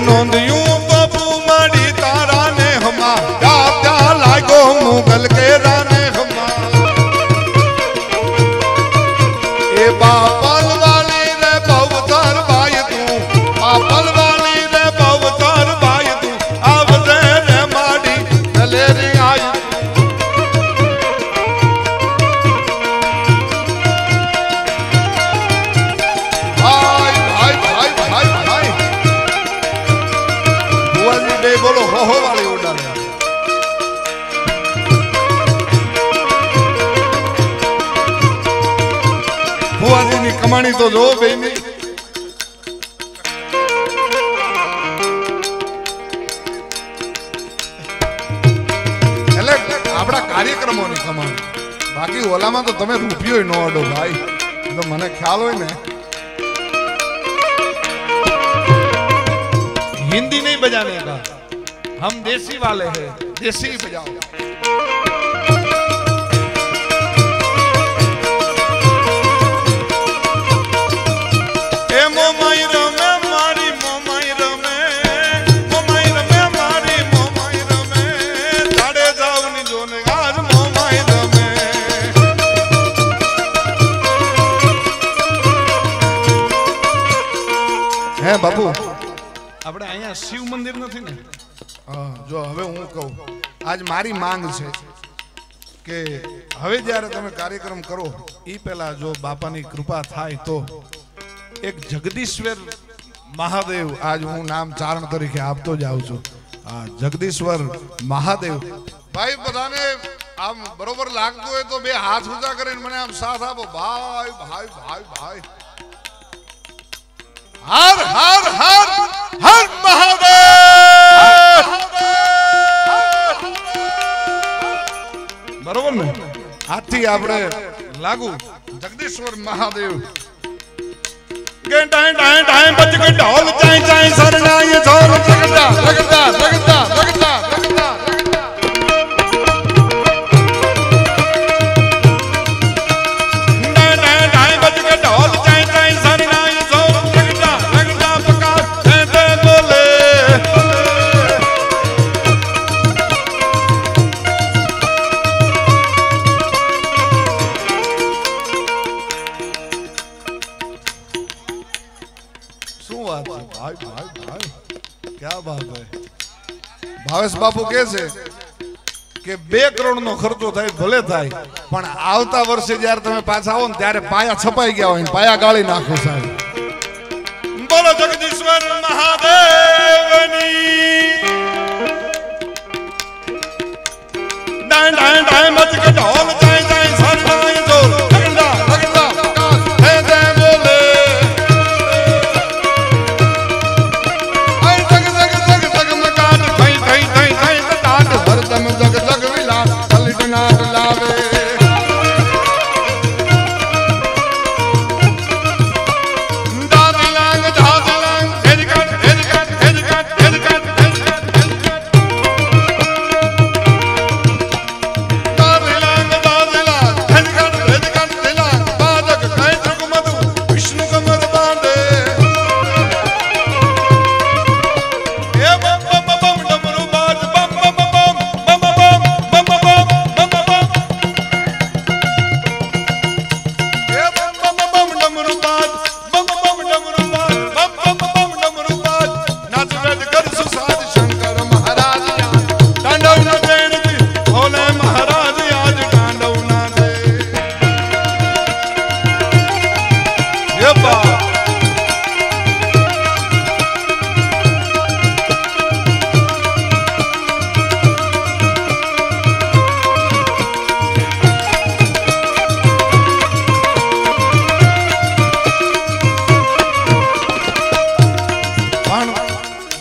નોંધ્યું બાપુ માડી તારા ને હમા ત્યાં લાગ્યો મુગલ કે રાને હમા એ બાપલ વાલી રે બહુતર ભાઈ તું બાપલ વાલી રે બહુતર ભાઈ તું આવજે રે માડી દલેરી આઈ બોલો હો વાળી ઉડાડે ભુવાજીની કમાણી તો જો બેની એટલે આપણા કાર્યક્રમોની કમાણી બાકી ઓલામાં તો તમે રૂપિયો ન અડો ભાઈ તો મને ખ્યાલ હોય ને हिंदी नहीं बजाने का हम देसी वाले हैं देसी बजाओ ए मोमाई रमे मारी मोमाई रमे मारी मोमाई रमे ताड़े जावनी जोने आज मोमाई रमे હે બાપુ આપણે અહીંયા શિવ મંદિર નથી ને જો હવે હું કહું આજ મારી માંગ છે કે હવે જ્યારે તમે કાર્યક્રમ કરો એ પહેલા જો બાપાની કૃપા થાય તો એક જગદીશ્વર મહાદેવ આજ હું નામ ચારણ તરીકે આપતો જાઉં છું હા જગદીશ્વર મહાદેવ ભાઈ બધાને આમ બરોબર લાગતું હોય તો બે હાથ ઊંચા કરીને મને આમ સાથ આપો ભાઈ ભાઈ ભાઈ ભાઈ હર હર હર હર મહાદેવ બરોબર ને હાથી આપણે લાગુ જગદીશ્વર મહાદેવ કે ટાઈ ટાઈ ટાઈ બચ કે ઢોલ ચાઈ ચાઈ સરણા ये ઢોલ लगता लगता लगता लगता लगता ભાવેશ બાપુ કહે છે કે 2 કરોડ નો ખર્ચો થાય ભલે થાય પણ આવતા વર્ષે જ્યારે તમે પાછા આવો ને ત્યારે પાયા છપાઈ ગયા હોય પાયા ગાળી નાખો સાહેબ બોલો જગદીશ્વર મહાદેવની डाय डाय डाय मच के ढोल जाए जाए सर नाई जोर लगड़ा है दे बोले आई जग जग जग जग मकान थई थई थई थई टाट हरदम जग जग विला पलटना लावे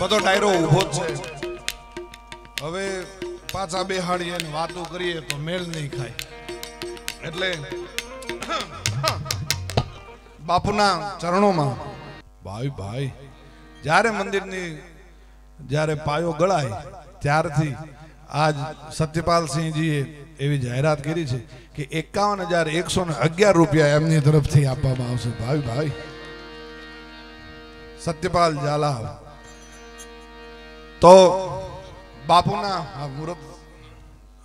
બધો ડાયરો ઊભો છે હવે પાછા બેહાડીએ ને વાતો કરીએ તો મેળ નહીં ખાય એટલે બાપુના ચરણોમાં ભાઈ ભાઈ જ્યારે મંદિરની જ્યારે પાયો ગળાય ત્યારથી આજ સત્યપાલસિંહજીએ એવી જાહેરાત કરી છે કે 51,111 રૂપિયા એમની તરફથી આપવામાં આવશે ભાઈ ભાઈ સત્યપાલ ઝાલા તો બાપુના આ મુરત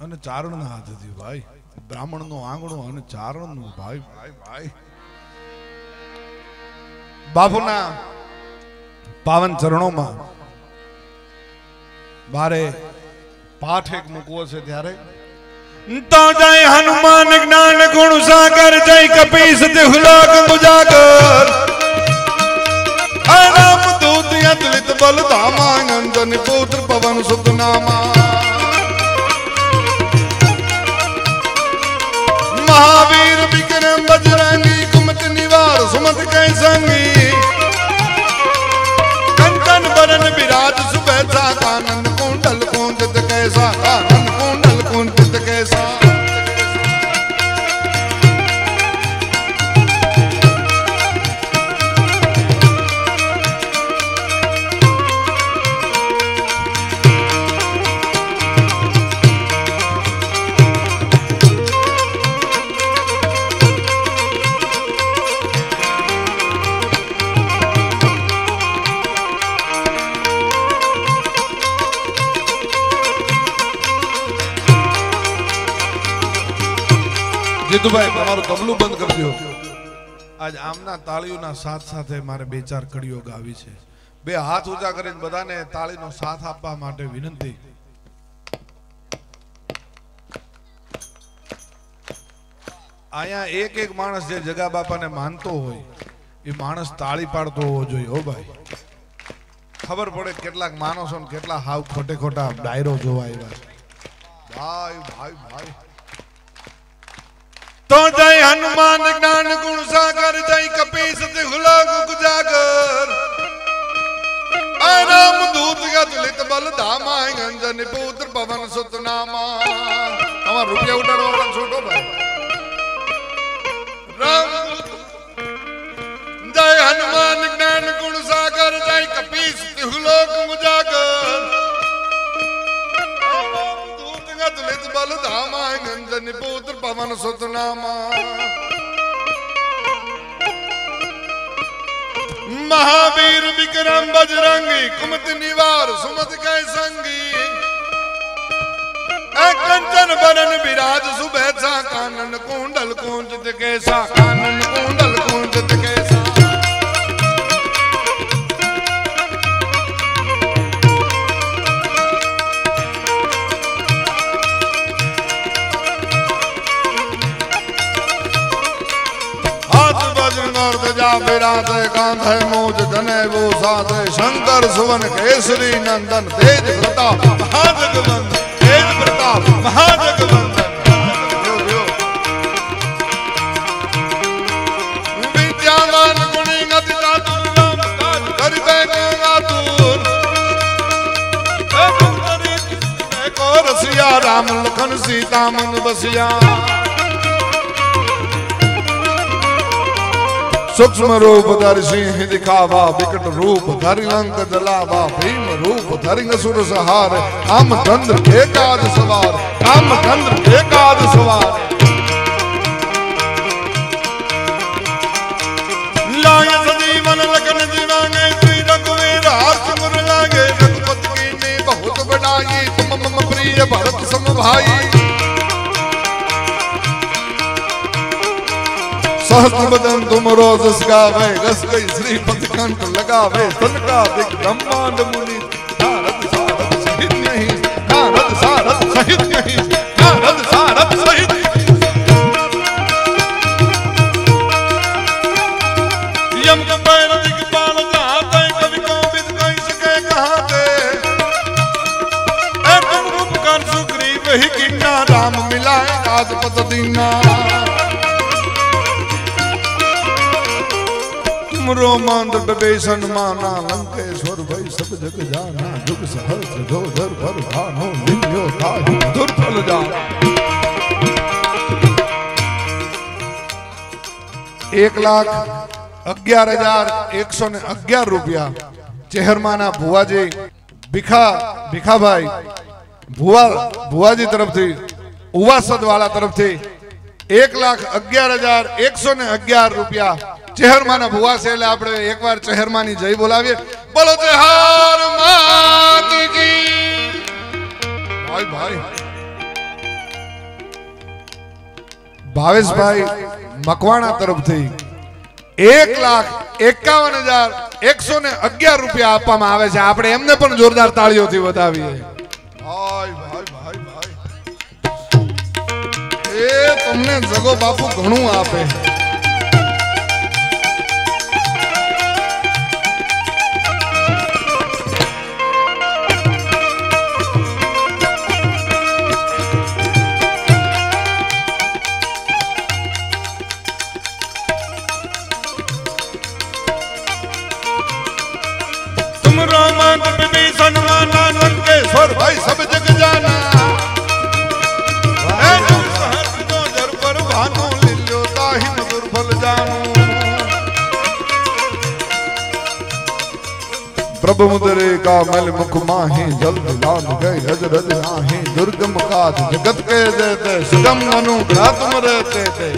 અને ચારણના હાથેથી ભાઈ બ્રાહ્મણનું આંગણું અને ચારણનું ભાઈ ભાઈ ભાઈ બાપુના પાવન ચરણોમાં મારે પાઠ એક મૂકવો છે ત્યારે તો જય હનુમાન જ્ઞાન ગુણ સાગર જય કપીસ દેહલોક મુજાગર राम दूत अतुलित बल धामा अंजन पुत्र पवन सुत नामा महावीर विक्रम बजरंगी कुमत निवार सुमत कै संगी कंचन बरन विराज सुबैसा कानन कुंडल कुंजित कैसा कानन कुंडल कुंजित कैसा જીતુભાઈ તમારું તબલું બંધ કરી દો આજ આમના તાળીઓના સાથ સાથે મારે બે ચાર કડીઓ ગાવી છે બે હાથ ઊંચા કરીને બધાને તાળીનો સાથ આપવા માટે વિનંતી આયા એક એક માણસ જે જગા બાપાને માનતો હોય એ માણસ તાળી પાડતો હોવો જોઈએ હો ભાઈ ખબર પડે કેટલાક માણસો ને કેટલા હાવ ખોટે ખોટા ડાયરો જોવા આવ્યા ભાઈ ભાઈ ભાઈ तो जय हनुमान ज्ञान गुण सागर जय कपीस देहलोक उजागर राम दूत अतुलित बल धामा अंजन पुत्र पवन सुत नामा हमारा रुपया उठाने वाला छोटो भाई राम जय हनुमान ज्ञान गुण सागर जय कपीस देहलोक उजागर अतुलित बल धामा अंजन पुत्र पवन सुत नामा महावीर विक्रम बजरंगी कुमत निवार सुमत कै संगी कंचन बरन विराज सुबैसा कानन कुंडल कुंजित कैसा कानन कुंडल कुंजित कैसा विराजे कांधे मोज जने वो साधे शंकर सुवन केसरी नंदन तेज प्रताप महाजगवंत तेज प्रताप महाजगवंत रसिया राम लखन सीता मन बसिया। सूक्ष्म रूप धरि सिंह दिखावा विकट रूप धरि लंक जलावा भीम रूप धरि असुर सहार रामचंद्र के काज सवार रामचंद्र के काज सवार। लाए सजीवन लगन जीवांगे श्री रघुवीर हाथ लागे रघुपति की ने बहुत बढ़ाई तुम मम प्रिय भरत सम भाई। सहस्त्र बदन तुम रोज गावे रस गई श्रीपति कंठ लगावे तनका दिख ब्रह्मांड मुनि नारद सारद सहित नहीं नारद सारद सहित नहीं नारद सारद सहित। यम का पैर दिखपाल जाते कवि को विद कह सके कहाते ऐ तुम रूप कर सुग्रीव ही किन्ना राम मिलाए राजपत दीना। रोमांद विभीषण माना लंकेश्वर भई सब जग जाना जुग सहस्र जो धर भर भानो लियो ताहि दुर्फल जाना। 1,11,111 રૂપિયા ચેહરમાના ભુવાજી ભીખાભાઈ ભુવાજી તરફથી ઉવાસદ વાળા તરફથી 1,11,111 રૂપિયા ચેહરમાના ભુવા છે એટલે આપણે એકવાર ચેહરમાની જય બોલાવીએ બોલો ચેહર કી ભાઈ ભાઈ ભાવેશભાઈ મકવાણા તરફથી 1,51,111 રૂપિયા આપવામાં આવે છે આપણે એમને પણ જોરદાર તાળીઓથી વધાવીએ ભાઈ ભાઈ ભાઈ ભાઈ એ તમને જગો બાપુ ઘણું આપે। भाई सब जग जाना जर पर भानो लियो ताहि दुर्बल जानो। प्रभु मुदरे का मल मुख माही जल्द लान गए अजरज नाही दुर्गम काज जगत के देते सुगम अनुग्रह तुम रहते थे।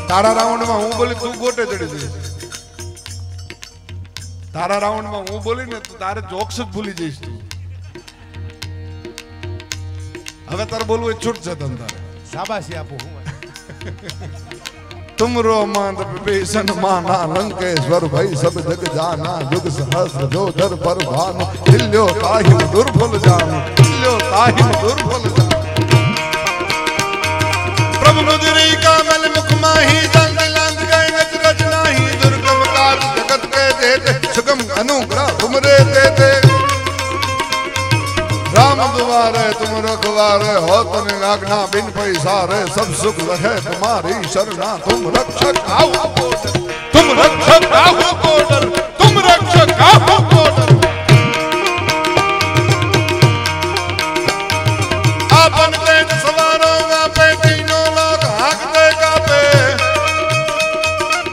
तारा राउंड में हूँ बोली तू गोटे चढ़ी दे तारा राउंड में हूँ बोली ने तो तारे जोक्स ज भूली जईस तू હવે તાર બોલવું એ છૂટ છે તમ તારે શાબાશી આપો तुम रोमांत विभीषण माना लंकेश्वर भाई सब जग जाना जुग सहस्र जो धर पर भानु हिल्यो ताहि दुर्बल जानो हिल्यो ताहि दुर्बल जानो। प्रभु मुदरी का मल मुख माही जल्द लांग गए अजरज नाही दुर्गम काज जगत के देते सुगम अनुग्रह तुम रहते थे। राम दुआरे तुम रखवारे हो तने आज्ञा बिन पैसारे सब सुख रहे तुम्हारी शरणा तुम रक्षक आओ कोडर तुम रक्षक आओ कोडर तुम रक्षक आओ कोडर। आपन तेज सवारों पे तीनों लोग हांकते कापे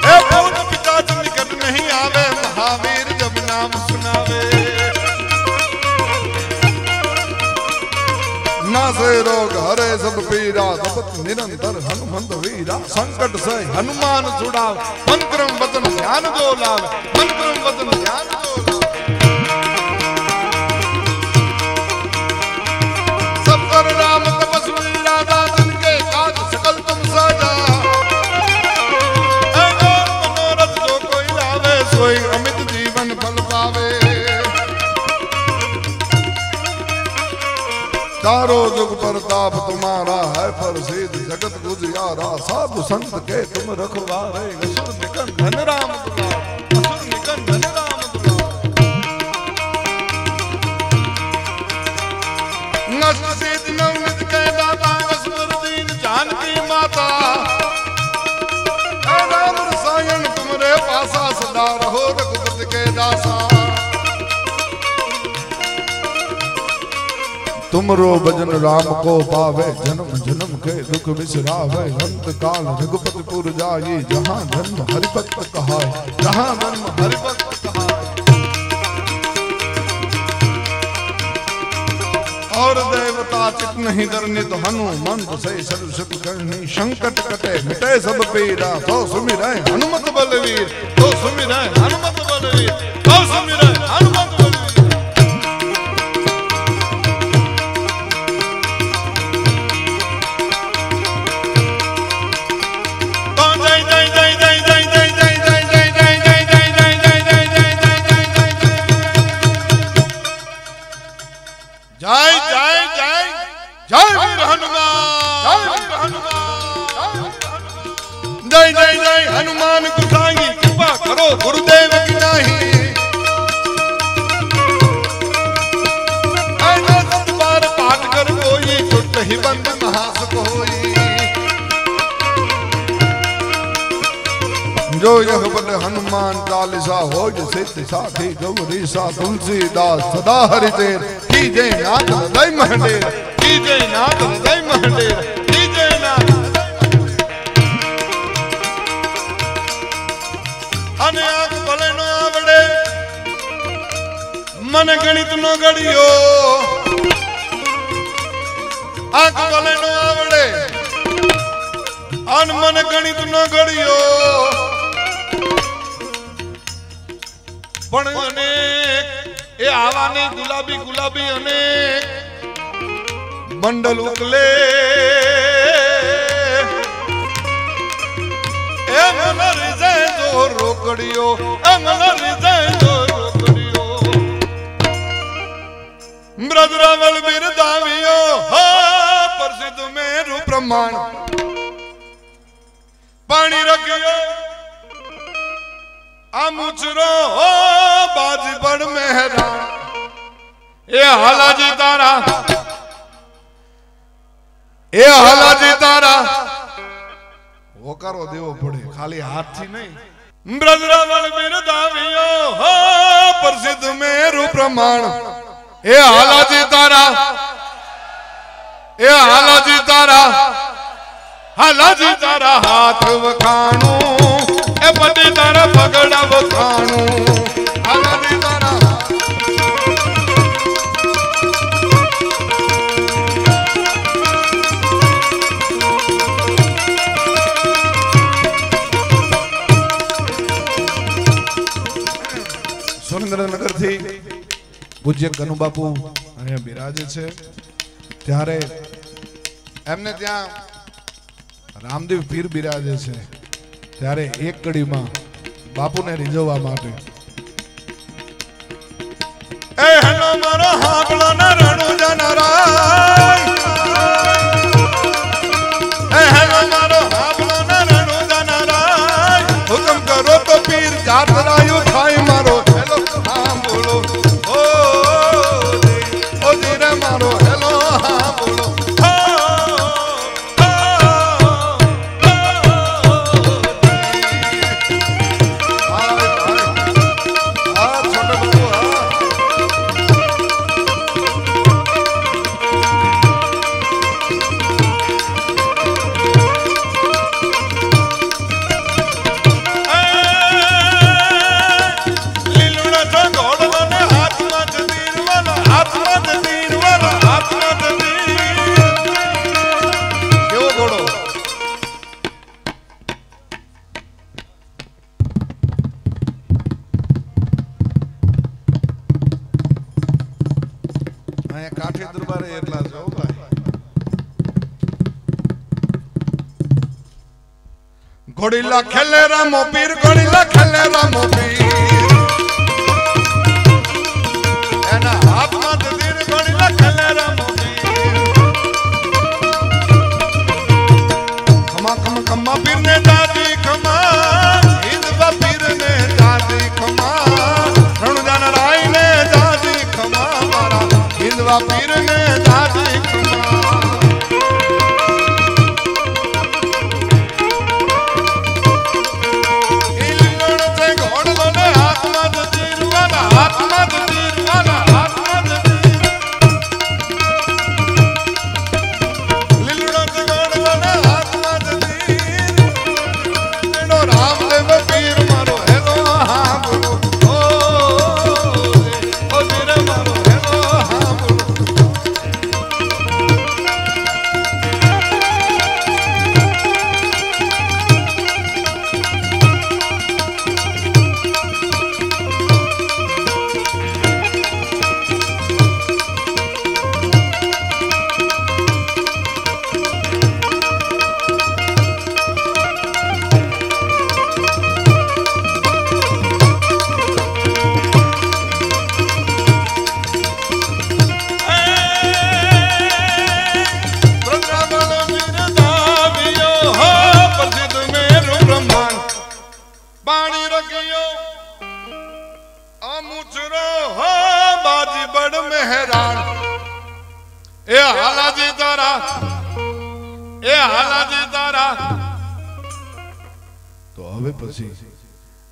ए भूत पिशाच निकट नहीं आवे महावीर जब नाम सुनावे। नासे रोग हरे सब पीरा जपत निरंतर हनुमंत वीरा संकट से हनुमान छुड़ाव मंत्रम वचन ध्यान दो लाभ मंत्रम वचन ध्यान दो लाभ। सब पर राम तपस्वी राजा जिनके काज सकल तुम साजा मनोरथ जो कोई लावे सोई अमित जीवन फल पावे। चारो जुग प्रताप तुम्हारा है प्रसिद्ध जगत गुजियारा साधु संत के तुम रखवारे असुर निकंदन राम दुलार असुर निकंदन राम दुलार। अष्ट सिद्धि नवनिधि के दाता असवर दीन जानकी माता राम रसायन तुमरे पासा सदा रहो रघुपति के दासा तुमरो भजन राम को पावे जन्म जन्म के दुख बिसरावे अंत काल रघुपति पुर जाई जहाँ जन्म हरिभक्त कहाय जहाँ जन्म हरिभक्त कहाय और देवता चित नहीं डरनी तो हनुमंत से सर्व सुख करनी संकट कटे मिटे सब पीरा तो सुमिरै हनुमत बलवीर तो सुमिरै हनुमत बलवीर तो सुमिरै हनुमत बलवीर जय जय जय जय वीर हनुमान जय जय जय हनुमान गोसाई कृपा करो गुरुदेव की नाही ऐसा सतबार पाठ कर कोई छुट ही बंद महास कोई जो यह बल हनुमान चालीसा हो सिद्ध साखी गौरी सा तुलसीदास सदा हरि तेर की जय नाथ हृदय महडेर की जय नाथ हृदय महडेर की जय नाथ अने आंख भले नो आवड़े मन गणित नो गड़ियो आंख भले नो आवड़े अन मन गणित नो गड़ियो पण अनेक ए आवानी गुलाबी गुलाबी अनेक बंडल उकले ए मन रिजे जो रोकड़ियो ए मन रिजे जो रोकड़ियो ब्रजरावल वीर दावियो हा प्रसिद्ध मेरु प्रमाण पानी रखियो आमुचरो बाजी बड़ मेहरान ए हालाजी तारा वो करो देवो पड़े खाली हाथ थी नहीं ब्रजरावल वीर दावियो हो प्रसिद्ध मेरु प्रमाण ए हालाजी तारा हाथ वखाणू ए बड़ी तारा पगड़ा वखाणू हालाजी तारा સુરેન્દ્રનગર થી પૂજ્ય કનુ બાપુ અહીંયા બિરાજે છે ત્યારે એમને ત્યાં રામદેવ પીર બિરાજે છે ત્યારે એક કડીમાં બાપુને રીઝવવા માટે એ હેલો મારો હાંભળો ને રણુ જનરાય એ હેલો મારો હાંભળો ને રણુ જનરાય હુકમ કરો તો પીર જાતરાયું થાય મારો હેલો હાંભળો ઓ ધીરે મારો હેલો હાંભળો કાઠી દરબારે એટલા જો ભાઈ ઘોડીલા ખેલે રામો પીર ઘોડીલા ખેલે રામો પીર એના હાથમાં તીર ઘોડીલા ખેલે રામો પીર ખમા ખમા ખમા પીર ને દાદી ખમા હિંદવા પીર ને દાદી ખમા રણુજાન રાય ને દાદી ખમા મારા હિંદવા પીર ને જાજી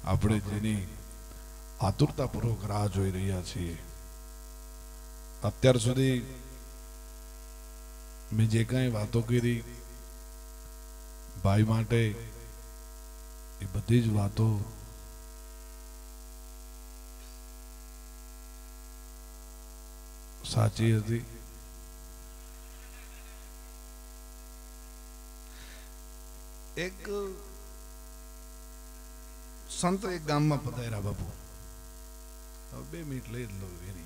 આપણે જેની આતુરતાપૂર્વક રાહ જોઈ રહ્યા છીએ. અત્યાર સુધી મેં જે કાંઈ વાતો કરી ભાઈ માટે એ બધી જ વાતો સાચી હતી. એક સંત એક ગામમાં પધાર્યા બાપુ. હવે 2 મિનિટ લઈ લો એની.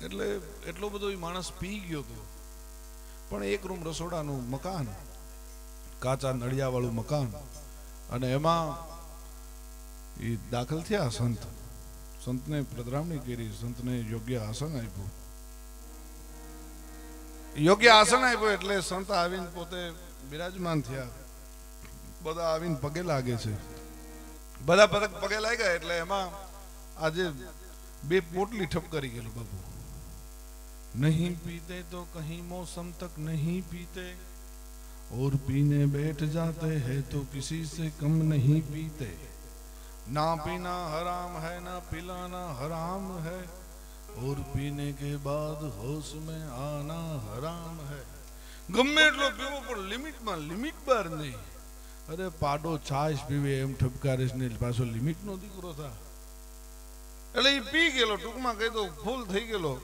એટલે એટલો બધો માણસ પી ગયો હતો, પણ એક રૂમ રસોડાનું મકાન, કાચા નળિયા વાળું મકાન, અને એમાં એ દાખલ થયા સંત. સંતને પધરામણી કરી, સંતને યોગ્ય આસન આપ્યું. યોગ્ય આસન આપ્યું એટલે સંત આવીને પોતે બિરાજમાન થયા. બધા આવીને પગે લાગે છે. બધા પગે લાગ્યા એટલે એમાં આજે 2 પોટલી ઠપકારી ગયેલું બાપુ. नहीं पीते तो कहीं मौसम तक नहीं पीते, और पीने बैठ जाते हैं तो किसी से कम नहीं पीते. ना पीना हराम है ना पिलाना हराम है, और पीने के बाद होश में आना हराम है. गમે એટલો પીવો પણ લિમિટમાં, લિમિટ બહાર નહીં. અરે પાડો છાશ પીવે એમ ઠપકારીશ ને પાછો લિમિટ નો દીકરો થા. એટલે એ પી ગયેલો, ટૂંકમાં કહી દો ફૂલ થઈ ગયેલો.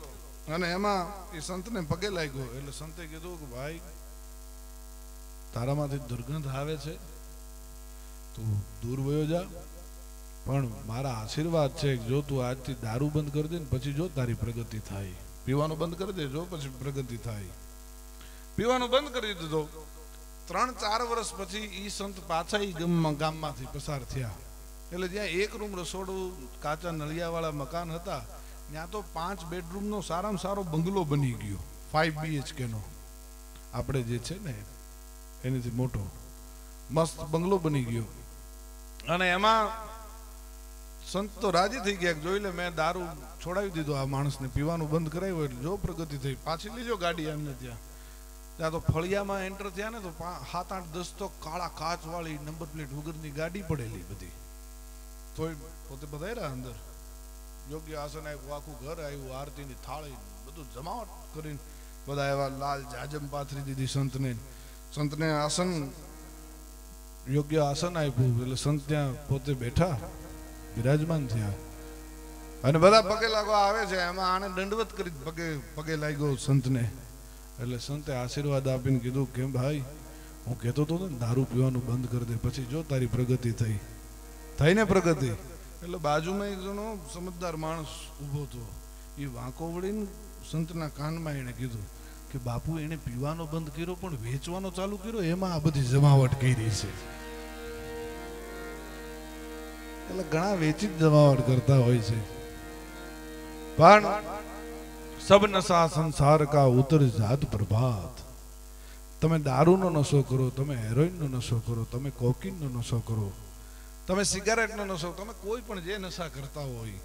અને એમાં એ સંતને પગે લાગ્યો. એટલે સંતે કીધું કે ભાઈ તારામાંથી દુર્ગંધ આવે છે, તું દૂર વયો જા, પણ મારા આશીર્વાદ છે કે જો તું આજથી દારૂ બંધ કરી દે ને પછી જો તારી પ્રગતિ થાય. પીવાનું બંધ કરી દે, જો પછી પ્રગતિ થાય. પીવાનું બંધ કરી દીધો. 3-4 વર્ષ પછી ઈ સંત પાછા ઈ ગામમાંથી પસાર થયા. એટલે જ્યાં એક રૂમ રસોડું, કાચા નળિયા વાળા મકાન હતા, ત્યાં તો 5 બેડરૂમનો સારામાં સારો બંગલો બની ગયો, 5 BHK નો. આપણે જે છે ને એનાથી મોટો મસ્ત બંગલો બની ગયો. અને એમાં સંત તો રાજી થઈ ગયા, જોઈ લે મેં દારૂ છોડાવી દીધો, આ માણસને પીવાનું બંધ કરાવ્યું એટલે જો પ્રગતિ થઈ. પાછી લીજો ગાડી એમને ત્યાં તો ફળિયામાં એન્ટર થયા ને તો 7-8-10 તો કાળા કાચ વાળી નંબર પ્લેટ વગરની ગાડી પડેલી બધી. તોય પોતે બધાયરા અંદર. યોગ્ય આસન આવ્યું, આખું ઘર આવ્યું, આરતીની થાળી બધું જમાવટ કરીને બધા એવા લાલ જાજમ પાથરી દીધી સંતને. સંતને આસન, યોગ્ય આસન આપ્યું એટલે સંત ત્યાં પોતે બેઠા, બિરાજમાન થયા. અને બધા પગે લાગવા આવે છે. એમાં આને દંડવત કરી પગે લાગ્યો સંતને. એટલે સંતે આશીર્વાદ આપીને કીધું કેમ ભાઈ, હું કહેતો હતો ને દારૂ પીવાનું બંધ કરી દે, પછી જો તારી પ્રગતિ થઈ. થઈને પ્રગતિ. એટલે બાજુમાં એક જણો સમજદાર માણસ ઊભો હતો. એ વાંકો વળીને સંતના કાનમાં એને કીધું કે બાપુ એને પીવાનો બંધ કર્યો પણ વેચવાનો ચાલુ કર્યો, એમાં આ બધી જમાવટ કરી છે. એટલે ઘણા વેચી જ જમાવટ કરતા હોય છે. પણ સબ નશા સંસાર કા ઉતર જાત પ્રભાત. તમે દારૂનો નશો કરો, તમે હેરોઇનનો નશો કરો, તમે કોકીનનો નશો કરો, તમે સિગારેટનો નશો, તમે કોઈ પણ જે નશા કરતા હોય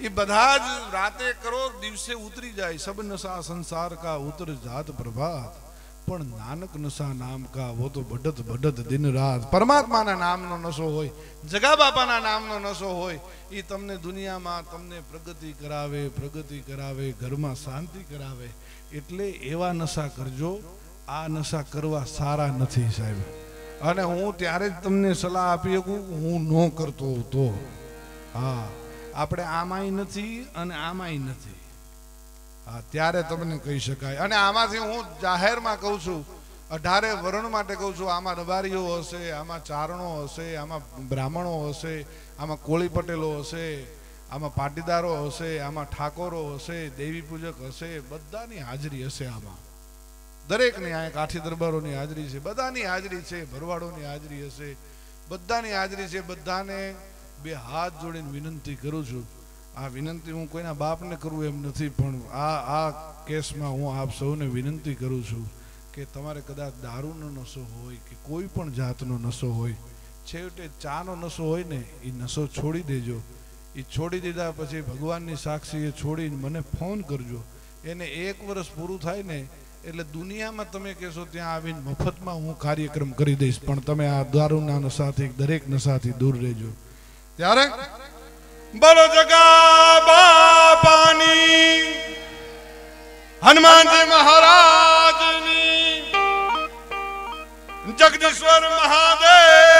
ये बधाज राते करो दिवसे उतरी जाए सब नशा संसार का उतर जात प्रभात पण नानक नशा नाम का वो तो बढ़त बढ़त दिन रात परमात्मा ना नाम नो नशो होय जगा बापा ना नाम नो नशो होय ई तमने दुनिया में तमने प्रगति करावे घर में शांति करावे एटले एवा नशा करजो आ नशा करवा सारा नहीं साहेब अने हूँ त्यारे ज तमने सलाह आपी सकूं हूँ न करतो तो हाँ આપણે આમાંય નથી અને આમાંય નથી હા ત્યારે તમને કહી શકાય અને આમાંથી હું જાહેરમાં કહું છું 18 વર્ણ માટે કહું છું આમાં રબારીઓ હશે આમાં ચારણો હશે આમાં બ્રાહ્મણો હશે આમાં કોળી પટેલો હશે આમાં પાટીદારો હશે આમાં ઠાકોરો હશે દેવી પૂજક હશે બધાની હાજરી હશે આમાં દરેકની આ કાઠી દરબારોની હાજરી છે બધાની હાજરી છે ભરવાડોની હાજરી હશે બધાની હાજરી છે બધાને બે હાથ જોડીને વિનંતી કરું છું આ વિનંતી હું કોઈના બાપને કરું એમ નથી પણ આ કેસમાં હું આપ સૌને વિનંતી કરું છું કે તમારે કદાચ દારૂનો નશો હોય કે કોઈ પણ જાતનો નશો હોય છેવટે ચાનો નશો હોય ને એ નશો છોડી દેજો એ છોડી દીધા પછી ભગવાનની સાક્ષીએ છોડીને મને ફોન કરજો એને 1 વર્ષ પૂરું થાય ને એટલે દુનિયામાં તમે કહેશો ત્યાં આવીને મફતમાં હું કાર્યક્રમ કરી દઈશ પણ તમે આ દારૂના નશાથી દરેક નશાથી દૂર રહેજો ત્યારે બોલો જગા બાપાની હનુમાનજી મહારાજની જગદીશ્વર મહાદેવ